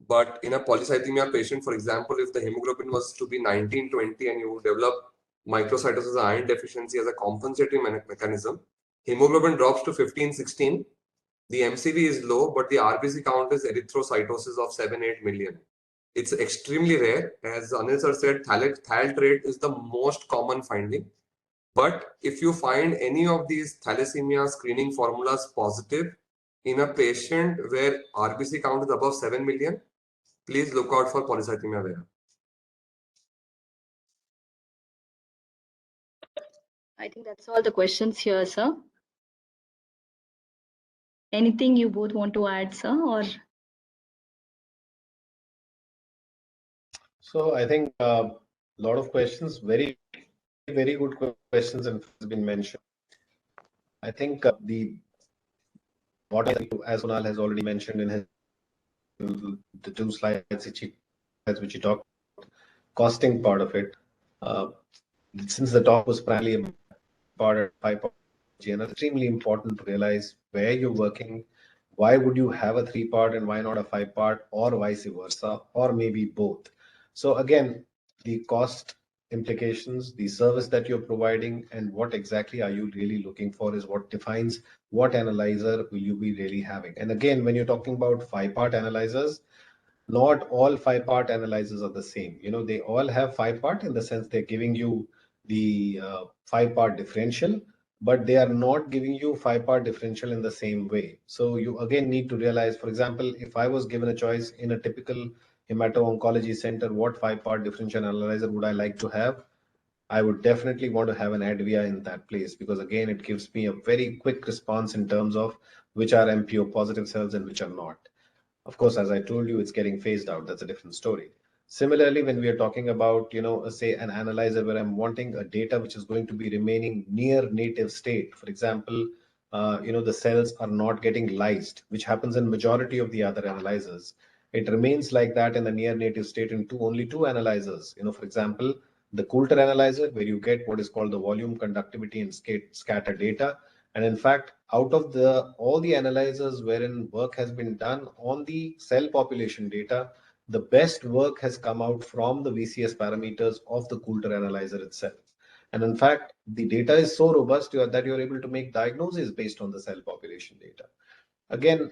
but in a polycythemia patient, for example, if the hemoglobin was to be 19, 20 and you develop microcytosis iron deficiency as a compensatory mechanism, hemoglobin drops to 15, 16. The MCV is low, but the RBC count is erythrocytosis of 7, 8 million. It's extremely rare. As Anil sir said, thal trait is the most common finding. But if you find any of these thalassemia screening formulas positive in a patient where RBC count is above 7 million, please look out for polycythemia vera. I think that's all the questions here, sir. Anything you both want to add, sir? Or So I think a lot of questions, very, very good questions, and has been mentioned. I think what as Kunal has already mentioned in his the two slides which he talked, costing part of it. Uh, since the talk was primarily about part 5 part, extremely important to realize where you're working. Why would you have a 3-part and why not a 5-part, or vice versa, or maybe both? So again, the cost implications, the service that you're providing, and what exactly are you really looking for is what defines what analyzer will you be really having. And again, when you're talking about 5-part analyzers, not all 5-part analyzers are the same. They all have 5-part in the sense they're giving you the 5-part differential, but they are not giving you 5-part differential in the same way. So you again need to realize, for example, if I was given a choice in a typical hemato-oncology center, what 5-part differential analyzer would I like to have? I would definitely want to have an ADVIA in that place, because again, it gives me a very quick response in terms of which are MPO positive cells and which are not. Of course, as I told you, it's getting phased out. That's a different story. Similarly, when we are talking about, say an analyzer where I'm wanting a data which is going to be remaining near native state, for example, the cells are not getting lysed, which happens in majority of the other analyzers. It remains like that in the near native state in only two analyzers. For example, the Coulter analyzer, where you get what is called the volume, conductivity, and scatter data. And in fact, out of all the analyzers wherein work has been done on the cell population data, the best work has come out from the VCS parameters of the Coulter analyzer itself. And in fact, the data is so robust that you're able to make diagnoses based on the cell population data. Again,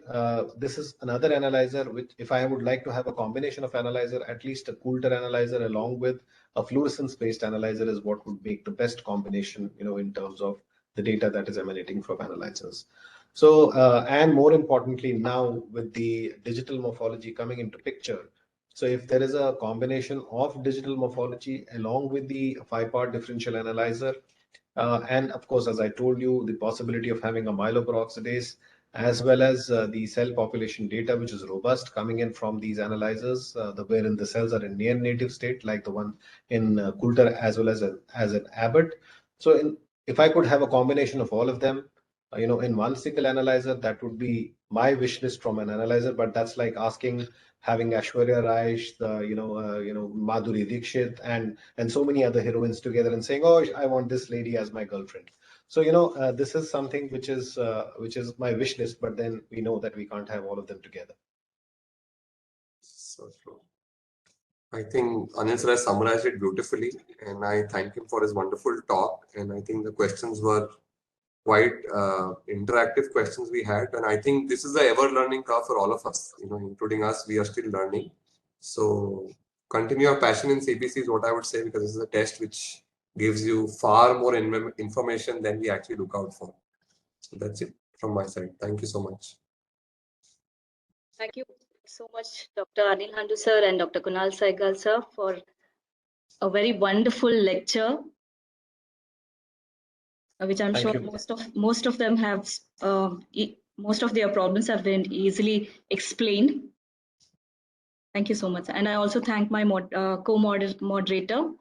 this is another analyzer which, if I would like to have a combination of analyzer, at least a Coulter analyzer along with a fluorescence-based analyzer is what would make the best combination, in terms of the data that is emanating from analyzers. So, and more importantly, now with the digital morphology coming into picture, so if there is a combination of digital morphology along with the 5-part differential analyzer, and of course, as I told you, the possibility of having a myeloperoxidase as well as the cell population data, which is robust coming in from these analyzers, wherein the cells are in near native state, like the one in Coulter as well as an Abbott. So, if I could have a combination of all of them, in one single analyzer, that would be my wish list from an analyzer. But that's like asking having Aishwarya Rai, Madhuri Dixit, and so many other heroines together and saying, "Oh, I want this lady as my girlfriend." So this is something which is my wish list, but then we know that we can't have all of them together. So true. I think Anil sir has summarized it beautifully, and I thank him for his wonderful talk. And I think the questions were quite interactive questions we had, and I think this is the ever learning curve for all of us, including us. We are still learning, so continue your passion in CBC is what I would say, because this is a test which gives you far more information than we actually look out for. So that's it from my side. Thank you so much. Thank you so much, Dr. Anil Handu sir and Dr. Kunal Saigal sir, for a very wonderful lecture, which I'm Thank sure you. most of them have, most of their problems have been easily explained. Thank you so much. And I also thank my co-moderator,